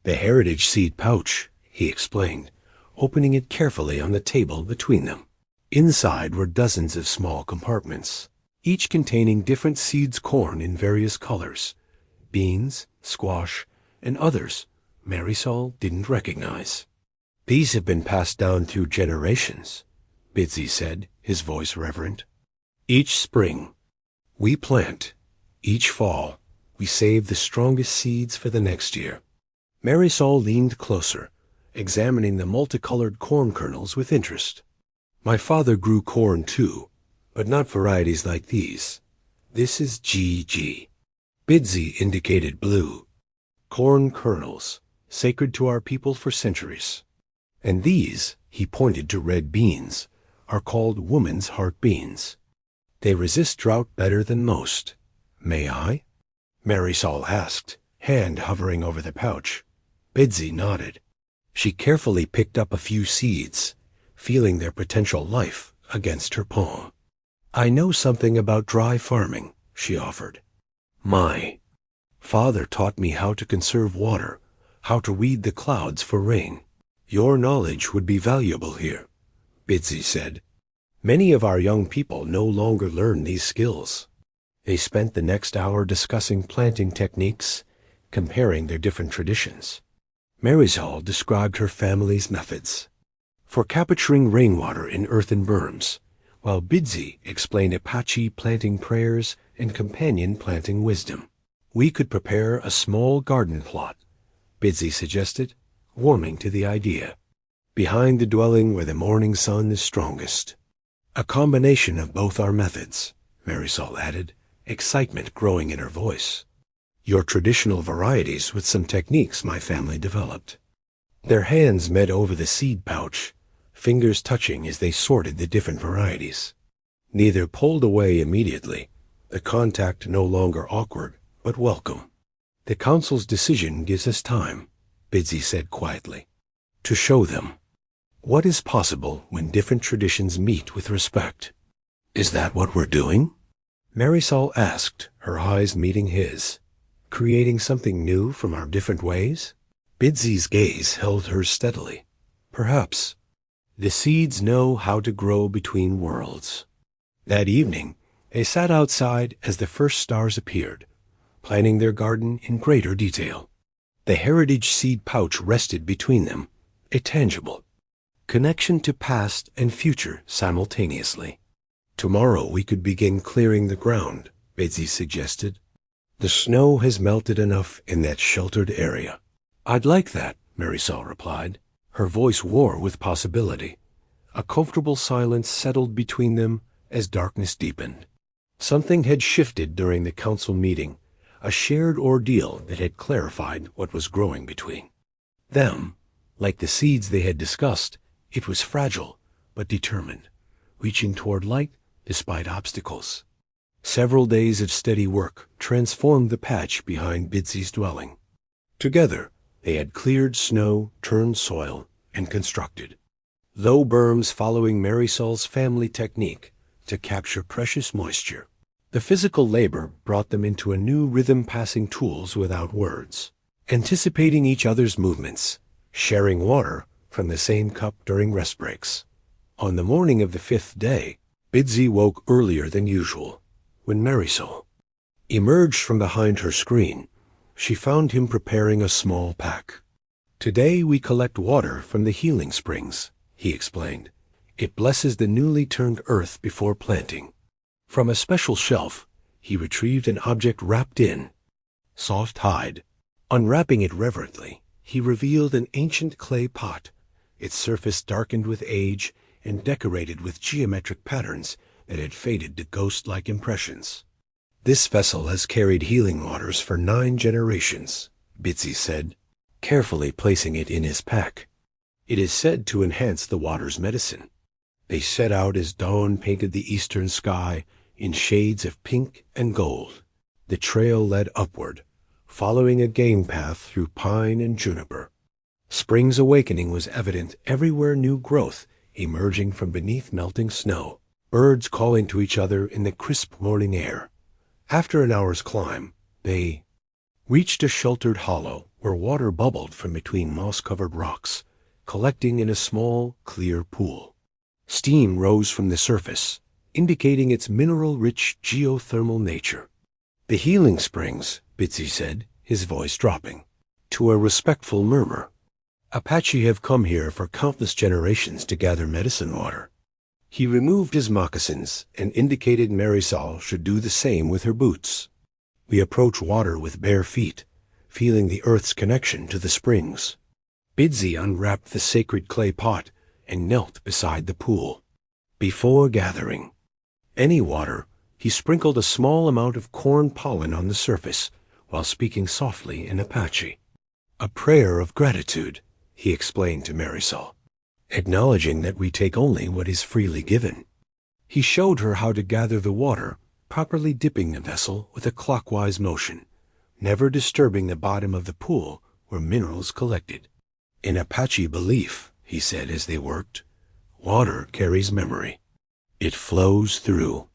The heritage seed pouch, he explained, opening it carefully on the table between them. Inside were dozens of small compartments, each containing different seeds, corn in various colors, beans, squash, and others Marisol didn't recognize. These have been passed down through generations, Bidzii said, his voice reverent. Each spring, we plant. Each fall, we save the strongest seeds for the next year. Marisol leaned closer, examining the multicolored corn kernels with interest. My father grew corn too, but not varieties like these. This is GG. Bidzii indicated blue. Corn kernels, sacred to our people for centuries. And these, He pointed to red beans, are called woman's heart beans. They resist drought better than most. May I? Marisol asked, hand hovering over the pouch. Bidzii nodded. She carefully picked up a few seeds, feeling their potential life against her palm. I know something about dry farming, she offered. My father taught me how to conserve water, how to weed the clouds for rain. Your knowledge would be valuable here, Bidzii said. Many of our young people no longer learn these skills. They spent the next hour discussing planting techniques, comparing their different traditions. Marisol described her family's methods for capturing rainwater in earthen berms, while Bidzii explained Apache planting prayers and companion planting wisdom. We could prepare a small garden plot, Bidzii suggested, warming to the idea. Behind the dwelling where the morning sun is strongest. A combination of both our methods, Marisol added, excitement growing in her voice. Your traditional varieties with some techniques my family developed. Their hands met over the seed pouch, fingers touching as they sorted the different varieties. Neither pulled away immediately, the contact no longer awkward, but welcome. The council's decision gives us time, Bidzii said quietly, to show them what is possible when different traditions meet with respect. Is that what we're doing? Marisol asked, her eyes meeting his. Creating something new from our different ways? Bidzii's gaze held hers steadily. Perhaps. The seeds know how to grow between worlds. That evening, they sat outside as the first stars appeared, planning their garden in greater detail. The heritage seed pouch rested between them, a tangible connection to past and future simultaneously. Tomorrow we could begin clearing the ground, Bidzii suggested. The snow has melted enough in that sheltered area. I'd like that, Marisol replied. Her voice wore with possibility. A comfortable silence settled between them as darkness deepened. Something had shifted during the council meeting, a shared ordeal that had clarified what was growing between them. Like the seeds they had discussed, it was fragile but determined, reaching toward light despite obstacles. Several days of steady work transformed the patch behind Bidzii's dwelling. Together, they had cleared snow, turned soil, and constructed low berms following Marisol's family technique to capture precious moisture. The physical labor brought them into a new rhythm, passing tools without words, anticipating each other's movements, sharing water from the same cup during rest breaks. On the morning of the 5th day, Bidzii woke earlier than usual. When Marisol emerged from behind her screen, she found him preparing a small pack. Today we collect water from the healing springs, he explained. It blesses the newly turned earth before planting. From a special shelf, he retrieved an object wrapped in soft hide. Unwrapping it reverently, he revealed an ancient clay pot, its surface darkened with age and decorated with geometric patterns that had faded to ghost-like impressions. This vessel has carried healing waters for 9 generations, Bidzii said, carefully placing it in his pack. It is said to enhance the water's medicine. They set out as dawn painted the eastern sky in shades of pink and gold. The trail led upward, following a game path through pine and juniper. Spring's awakening was evident everywhere, new growth emerging from beneath melting snow, birds calling to each other in the crisp morning air. After an hour's climb, they reached a sheltered hollow where water bubbled from between moss-covered rocks, collecting in a small, clear pool. Steam rose from the surface, indicating its mineral-rich geothermal nature. The healing springs, Bidzii said, his voice dropping to a respectful murmur. Apache have come here for countless generations to gather medicine water. He removed his moccasins and indicated Marisol should do the same with her boots. We approach water with bare feet, feeling the earth's connection to the springs. Bidzii unwrapped the sacred clay pot and knelt beside the pool. Before gathering any water, he sprinkled a small amount of corn pollen on the surface while speaking softly in Apache. A prayer of gratitude, he explained to Marisol. acknowledging that we take only what is freely given. He showed her how to gather the water, properly dipping the vessel with a clockwise motion, never disturbing the bottom of the pool where minerals collected. In Apache belief, he said as they worked, water carries memory. It flows through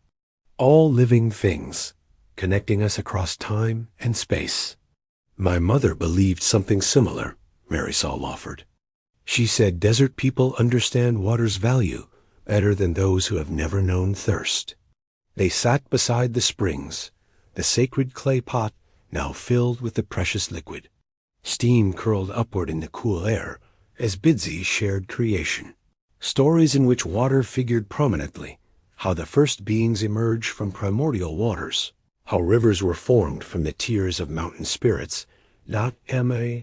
all living things, connecting us across time and space. My mother believed something similar, Marisol offered. She said desert people understand water's value better than those who have never known thirst. They sat beside the springs, the sacred clay pot now filled with the precious liquid. Steam curled upward in the cool air as Bidzii shared creation. Stories in which water figured prominently, how the first beings emerged from primordial waters, how rivers were formed from the tears of mountain spirits. Marisol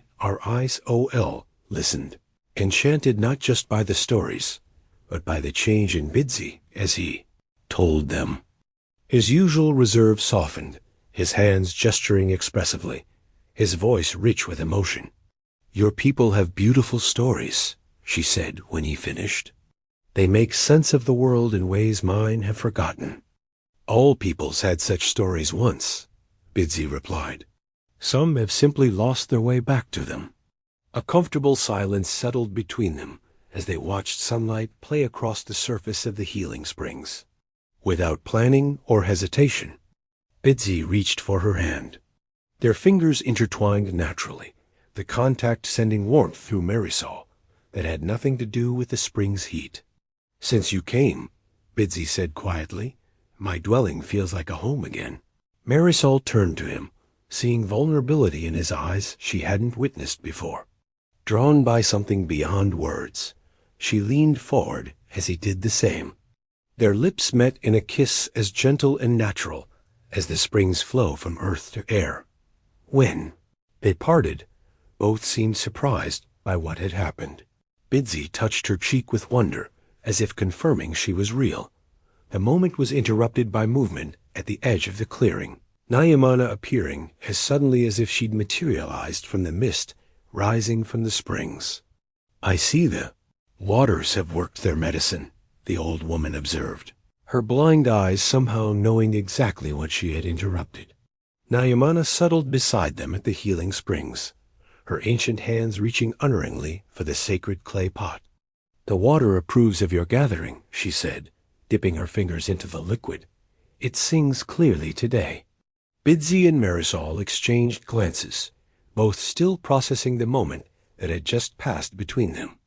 listened, enchanted not just by the stories, but by the change in Bidzii as he told them. His usual reserve softened, his hands gesturing expressively, his voice rich with emotion. "Your people have beautiful stories," she said when he finished. "They make sense of the world in ways mine have forgotten." "All peoples had such stories once," Bidzii replied. "Some have simply lost their way back to them." A comfortable silence settled between them as they watched sunlight play across the surface of the healing springs. Without planning or hesitation, Bidzii reached for her hand. Their fingers intertwined naturally, the contact sending warmth through Marisol that had nothing to do with the spring's heat. "Since you came," Bidzii said quietly, "my dwelling feels like a home again." Marisol turned to him, seeing vulnerability in his eyes she hadn't witnessed before. Drawn by something beyond words, she leaned forward as he did the same. Their lips met in a kiss as gentle and natural as the spring's flow from earth to air. When they parted, both seemed surprised by what had happened. Bidzii touched her cheek with wonder, as if confirming she was real. The moment was interrupted by movement at the edge of the clearing, Nayamana appearing as suddenly as if she'd materialized from the mist rising from the springs. "I see the waters have worked their medicine," the old woman observed, her blind eyes somehow knowing exactly what she had interrupted. Nayamana settled beside them at the healing springs, her ancient hands reaching unerringly for the sacred clay pot. "The water approves of your gathering," she said, dipping her fingers into the liquid. "It sings clearly today." Bidzii and Marisol exchanged glances, both still processing the moment that had just passed between them.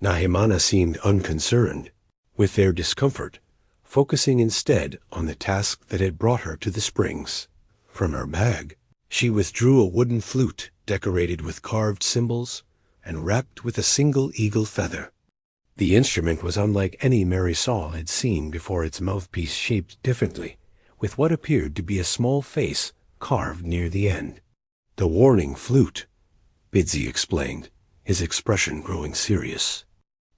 Nahimana seemed unconcerned with their discomfort, focusing instead on the task that had brought her to the springs. From her bag, she withdrew a wooden flute decorated with carved symbols and wrapped with a single eagle feather. The instrument was unlike any Marisol had seen before, its mouthpiece shaped differently, with what appeared to be a small face carved near the end. "The warning flute," Bidzii explained, his expression growing serious.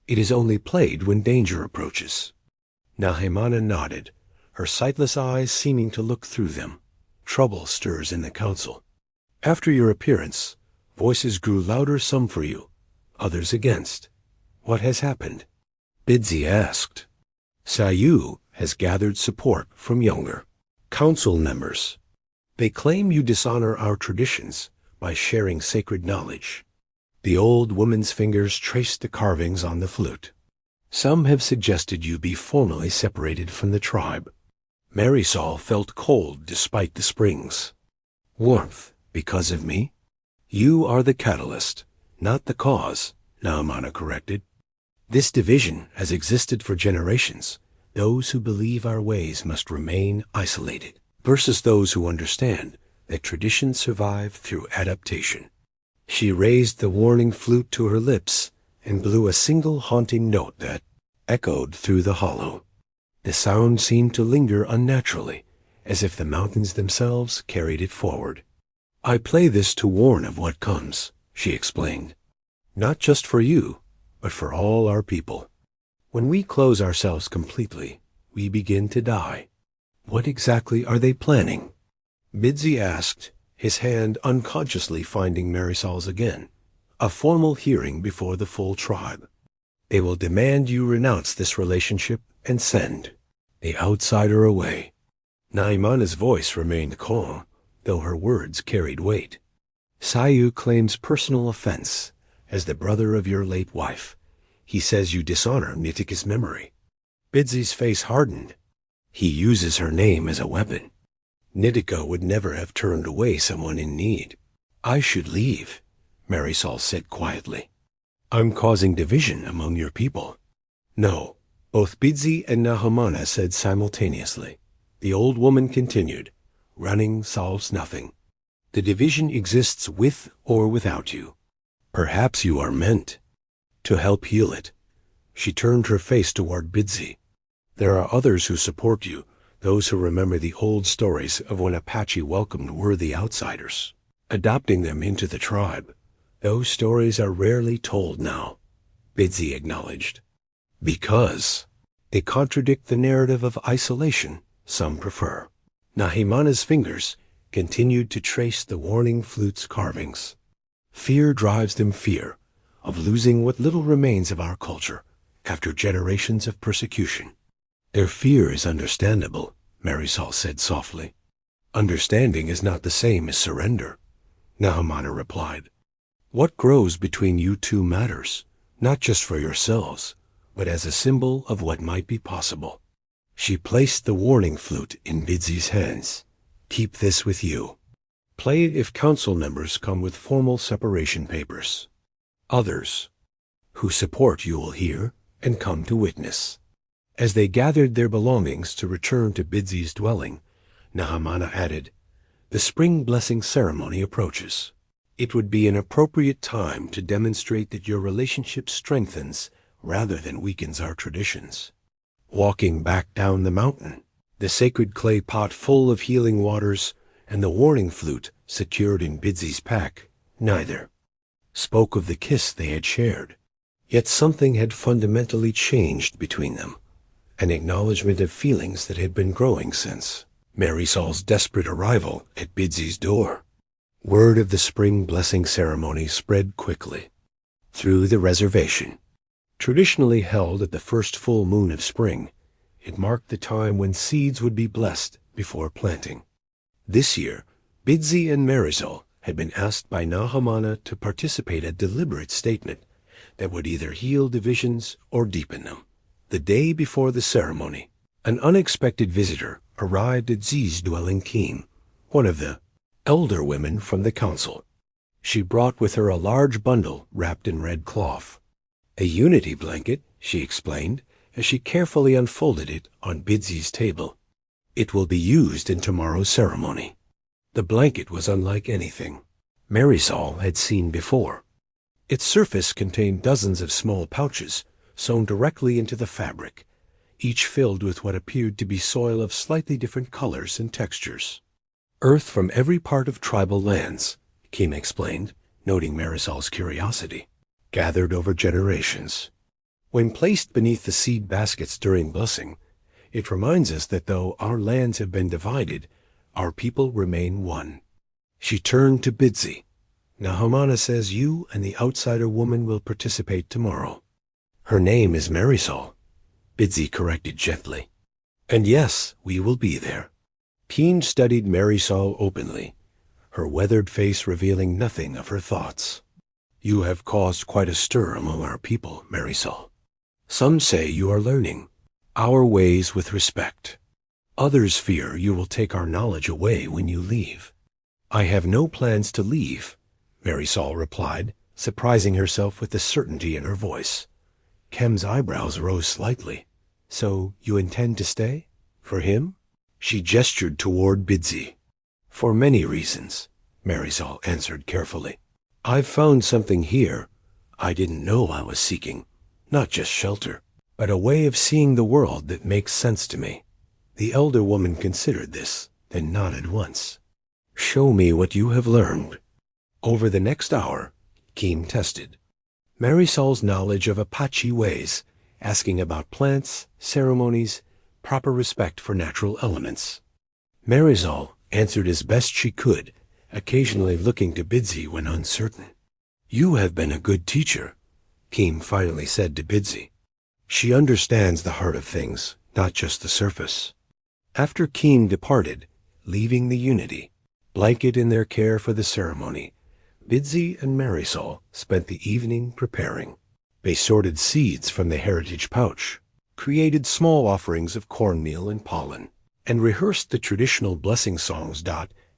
"It is only played when danger approaches." Nahimana nodded, her sightless eyes seeming to look through them. "Trouble stirs in the council. After your appearance, voices grew louder, some for you, others against. What has happened?" Bidzii asked. "Sayu has gathered support from younger council members. They claim you dishonor our traditions by sharing sacred knowledge." The old woman's fingers traced the carvings on the flute. "Some have suggested you be formally separated from the tribe." Marisol felt cold despite the springs. "Warmth because of me?" "You are the catalyst, not the cause," Nahimana corrected. "This division has existed for generations. Those who believe our ways must remain isolated, versus those who understand that traditions survive through adaptation." She raised the warning flute to her lips and blew a single haunting note that echoed through the hollow. The sound seemed to linger unnaturally, as if the mountains themselves carried it forward. "I play this to warn of what comes," she explained. "Not just for you, but for all our people. When we close ourselves completely, we begin to die." "What exactly are they planning?" Bidzii asked, his hand unconsciously finding Marisol's again. "A formal hearing before the full tribe. They will demand you renounce this relationship and send the outsider away. Naimana's voice remained calm, though her words carried weight. Sayu claims personal offense as the brother of your late wife. He says you dishonor Nitika's memory. Bidzii's face hardened. He uses her name as a weapon. Nitika would never have turned away someone in need. I should leave, Marisol said quietly. I'm causing division among your people. No, both Bidzii and Nahumana said simultaneously. The old woman continued, running solves nothing. The division exists with or without you. Perhaps you are meant to help heal it. She turned her face toward Bidzii. There are others who support you, those who remember the old stories of when Apache welcomed worthy outsiders, adopting them into the tribe. Those stories are rarely told now, Bidzii acknowledged, because they contradict the narrative of isolation some prefer. Nahimana's fingers continued to trace the warning flute's carvings. Fear drives them, fear of losing what little remains of our culture after generations of persecution. Their fear is understandable, Marisol said softly. Understanding is not the same as surrender, Nahumana replied. What grows between you two matters, not just for yourselves, but as a symbol of what might be possible. She placed the warning flute in Bidzii's hands. Keep this with you. Play it if council members come with formal separation papers. Others who support you will hear and come to witness. As they gathered their belongings to return to Bidzii's dwelling, Nahumana added, the spring blessing ceremony approaches. It would be an appropriate time to demonstrate that your relationship strengthens rather than weakens our traditions. Walking back down the mountain, the sacred clay pot full of healing waters and the warning flute secured in Bidzii's pack, neither spoke of the kiss they had shared. Yet something had fundamentally changed between them, an acknowledgement of feelings that had been growing since Marisol's desperate arrival at Bidzii's door. Word of the spring blessing ceremony spread quickly through the reservation. Traditionally held at the first full moon of spring, it marked the time when seeds would be blessed before planting. This year, Bidzii and Marisol had been asked by Nahumana to participate in a deliberate statement that would either heal divisions or deepen them. The day before the ceremony, an unexpected visitor arrived at Zi's dwelling, Kim, one of the elder women from the council. She brought with her a large bundle wrapped in red cloth. A unity blanket, she explained, as she carefully unfolded it on Bidzii's table. It will be used in tomorrow's ceremony. The blanket was unlike anything Marisol had seen before. Its surface contained dozens of small pouches sewn directly into the fabric, each filled with what appeared to be soil of slightly different colors and textures. Earth from every part of tribal lands, Kim explained, noting Marisol's curiosity, gathered over generations. When placed beneath the seed baskets during blessing, it reminds us that though our lands have been divided, our people remain one. She turned to Bidzii. Nahumana says you and the outsider woman will participate tomorrow. Her name is Marisol, Bidzii corrected gently. And yes, we will be there. Kim studied Marisol openly, her weathered face revealing nothing of her thoughts. You have caused quite a stir among our people, Marisol. Some say you are learning our ways with respect. Others fear you will take our knowledge away when you leave. I have no plans to leave, Marisol replied, surprising herself with the certainty in her voice. Kem's eyebrows rose slightly. So you intend to stay? For him? She gestured toward Bidzii. For many reasons, Marisol answered carefully. I've found something here I didn't know I was seeking. Not just shelter, but a way of seeing the world that makes sense to me. The elder woman considered this, then nodded once. Show me what you have learned. Over the next hour, Kim tested Marisol's knowledge of Apache ways, asking about plants, ceremonies, proper respect for natural elements. Marisol answered as best she could, occasionally looking to Bidzii when uncertain. You have been a good teacher, Keem finally said to Bidzii. She understands the heart of things, not just the surface. After Keem departed, leaving the Unity, blanket in their care for the ceremony, Bidzii and Marisol spent the evening preparing. They sorted seeds from the heritage pouch, created small offerings of cornmeal and pollen, and rehearsed the traditional blessing songs.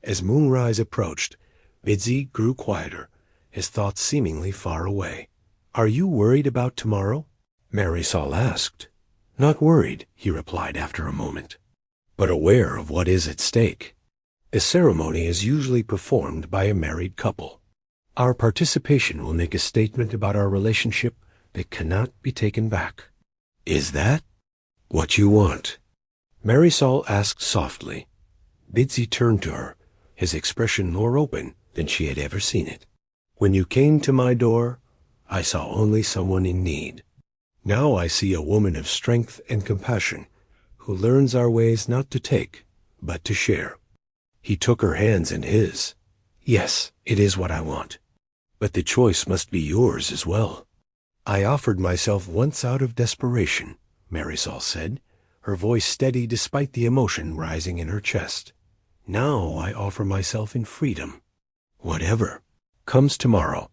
As moonrise approached, Bidzii grew quieter, his thoughts seemingly far away. "Are you worried about tomorrow?" Marisol asked. "Not worried," he replied after a moment, "but aware of what is at stake. The ceremony is usually performed by a married couple. Our participation will make a statement about our relationship that cannot be taken back." "Is that what you want?" Marisol asked softly. Bidzii turned to her, his expression more open than she had ever seen it. "When you came to my door, I saw only someone in need. Now I see a woman of strength and compassion who learns our ways not to take, but to share." He took her hands in his. "Yes, it is what I want. But the choice must be yours as well." "I offered myself once out of desperation," Marisol said, her voice steady despite the emotion rising in her chest. "Now I offer myself in freedom. Whatever comes tomorrow,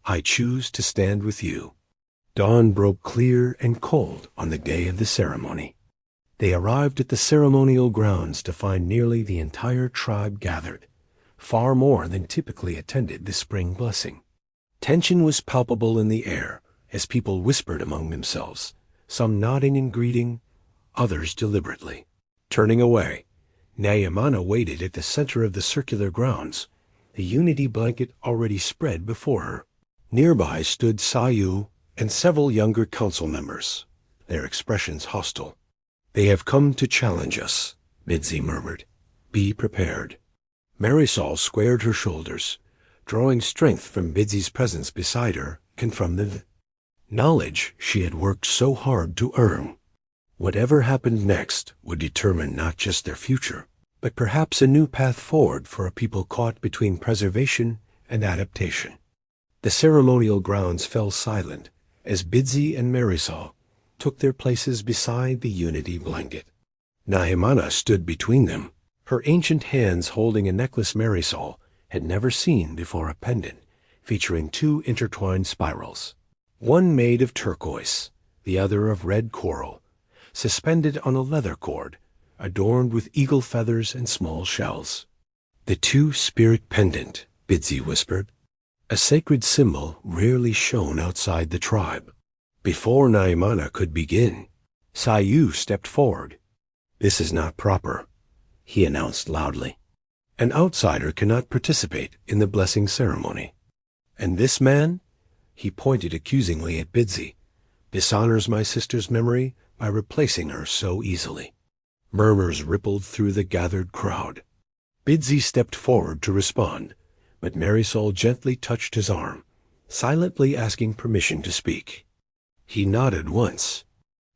I choose to stand with you." Dawn broke clear and cold on the day of the ceremony. They arrived at the ceremonial grounds to find nearly the entire tribe gathered, far more than typically attended the spring blessing. Tension was palpable in the air as people whispered among themselves, some nodding in greeting, others deliberately turning away. Nayamana waited at the center of the circular grounds, the unity blanket already spread before her. Nearby stood Sayu and several younger council members, their expressions hostile. "They have come to challenge us," Bidzii murmured. "Be prepared." Marisol squared her shoulders, drawing strength from Bidzii's presence beside her and from the knowledge she had worked so hard to earn. Whatever happened next would determine not just their future, but perhaps a new path forward for a people caught between preservation and adaptation. The ceremonial grounds fell silent as Bidzii and Marisol took their places beside the unity blanket. Nahimana stood between them, her ancient hands holding a necklace Marisol had never seen before, a pendant featuring two intertwined spirals, one made of turquoise, the other of red coral, suspended on a leather cord, adorned with eagle feathers and small shells. "The two-spirit pendant," Bidzii whispered, a sacred symbol rarely shown outside the tribe. Before Naimana could begin, Sayu stepped forward. "This is not proper," he announced loudly. "An outsider cannot participate in the blessing ceremony. And this man," he pointed accusingly at Bidzii, "dishonors my sister's memory by replacing her so easily." Murmurs rippled through the gathered crowd. Bidzii stepped forward to respond, but Marisol gently touched his arm, silently asking permission to speak. He nodded once.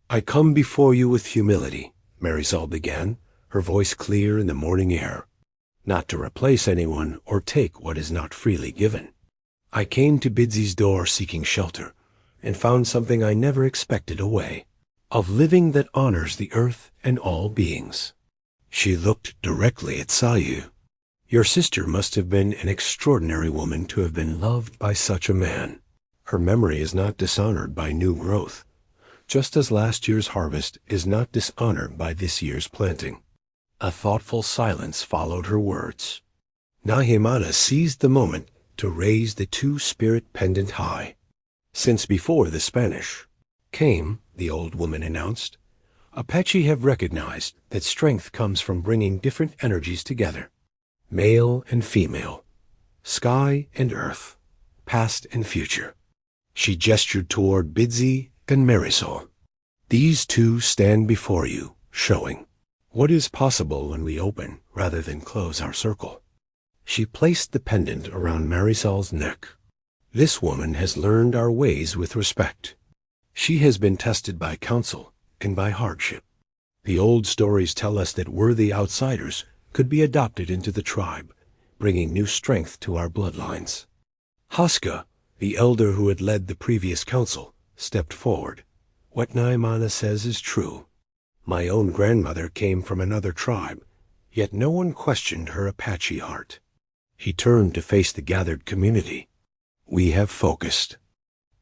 "I come before you with humility," Marisol began, her voice clear in the morning air. "Not to replace anyone or take what is not freely given. I came to Bidzii's door seeking shelter, and found something I never expected away, of living that honors the earth and all beings." She looked directly at Sayu. "Your sister must have been an extraordinary woman to have been loved by such a man. Her memory is not dishonored by new growth, just as last year's harvest is not dishonored by this year's planting." A thoughtful silence followed her words. Nahimana seized the moment to raise the two-spirit pendant high. "Since before the Spanish came," the old woman announced, "Apache have recognized that strength comes from bringing different energies together, male and female, sky and earth, past and future." She gestured toward Bidzii and Marisol. "These two stand before you, showing what is possible when we open rather than close our circle." She placed the pendant around Marisol's neck. "This woman has learned our ways with respect. She has been tested by counsel and by hardship. The old stories tell us that worthy outsiders could be adopted into the tribe, bringing new strength to our bloodlines. Haska The elder who had led the previous council stepped forward. What Naimana says is true. My own grandmother came from another tribe, yet no one questioned her Apache heart. He turned to face the gathered community. We have focused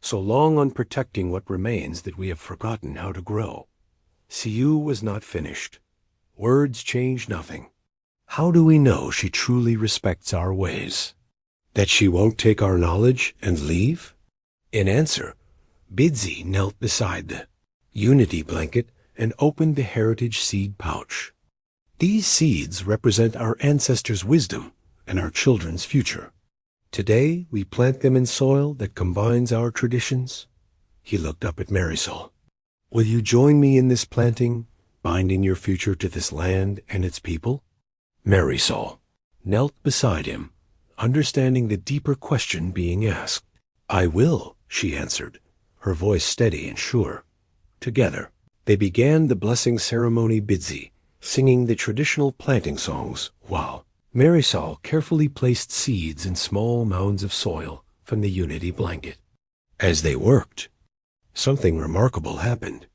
so long on protecting what remains that we have forgotten how to grow. Siu was not finished. Words change nothing. How do we know she truly respects our ways? That she won't take our knowledge and leave? In answer, Bidzii knelt beside the unity blanket and opened the heritage seed pouch. These seeds represent our ancestors' wisdom and our children's future. Today, we plant them in soil that combines our traditions. He looked up at Marisol. Will you join me in this planting, binding your future to this land and its people? Marisol knelt beside him, understanding the deeper question being asked. I will, she answered, her voice steady and sure. Together, they began the blessing ceremony Bidzii, singing the traditional planting songs while Marisol carefully placed seeds in small mounds of soil from the unity blanket. As they worked, something remarkable happened.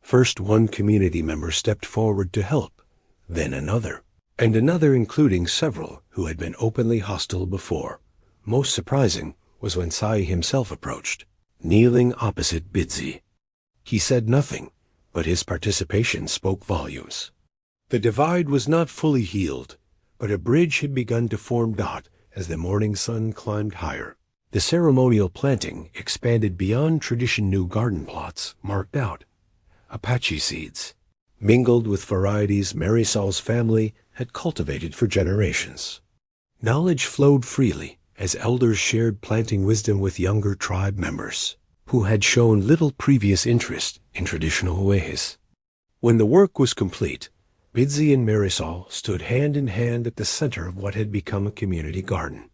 First, one community member stepped forward to help, then another, and another, including several who had been openly hostile before. Most surprising was when Sai himself approached, kneeling opposite Bidzii. He said nothing, but his participation spoke volumes. The divide was not fully healed, but a bridge had begun to form as the morning sun climbed higher. The ceremonial planting expanded beyond tradition-new garden plots marked out. Apache seeds, mingled with varieties Marisol's family had cultivated for generations. Knowledge flowed freely as elders shared planting wisdom with younger tribe members who had shown little previous interest in traditional ways. When the work was complete, Bidzii and Marisol stood hand in hand at the center of what had become a community garden.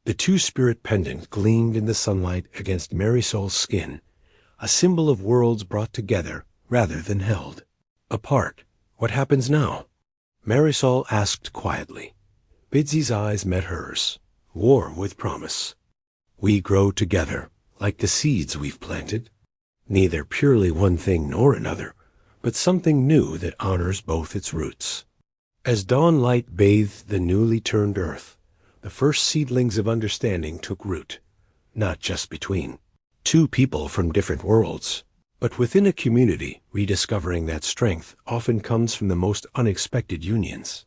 The two-spirit pendant gleamed in the sunlight against Marisol's skin, a symbol of worlds brought together rather than held apart. What happens now? Marisol asked quietly. Bidzii's eyes met hers, warm with promise. We grow together, like the seeds we've planted, neither purely one thing nor another, but something new that honors both its roots. As dawn light bathed the newly turned earth, the first seedlings of understanding took root, not just between two people from different worlds, but within a community. Rediscovering that strength often comes from the most unexpected unions.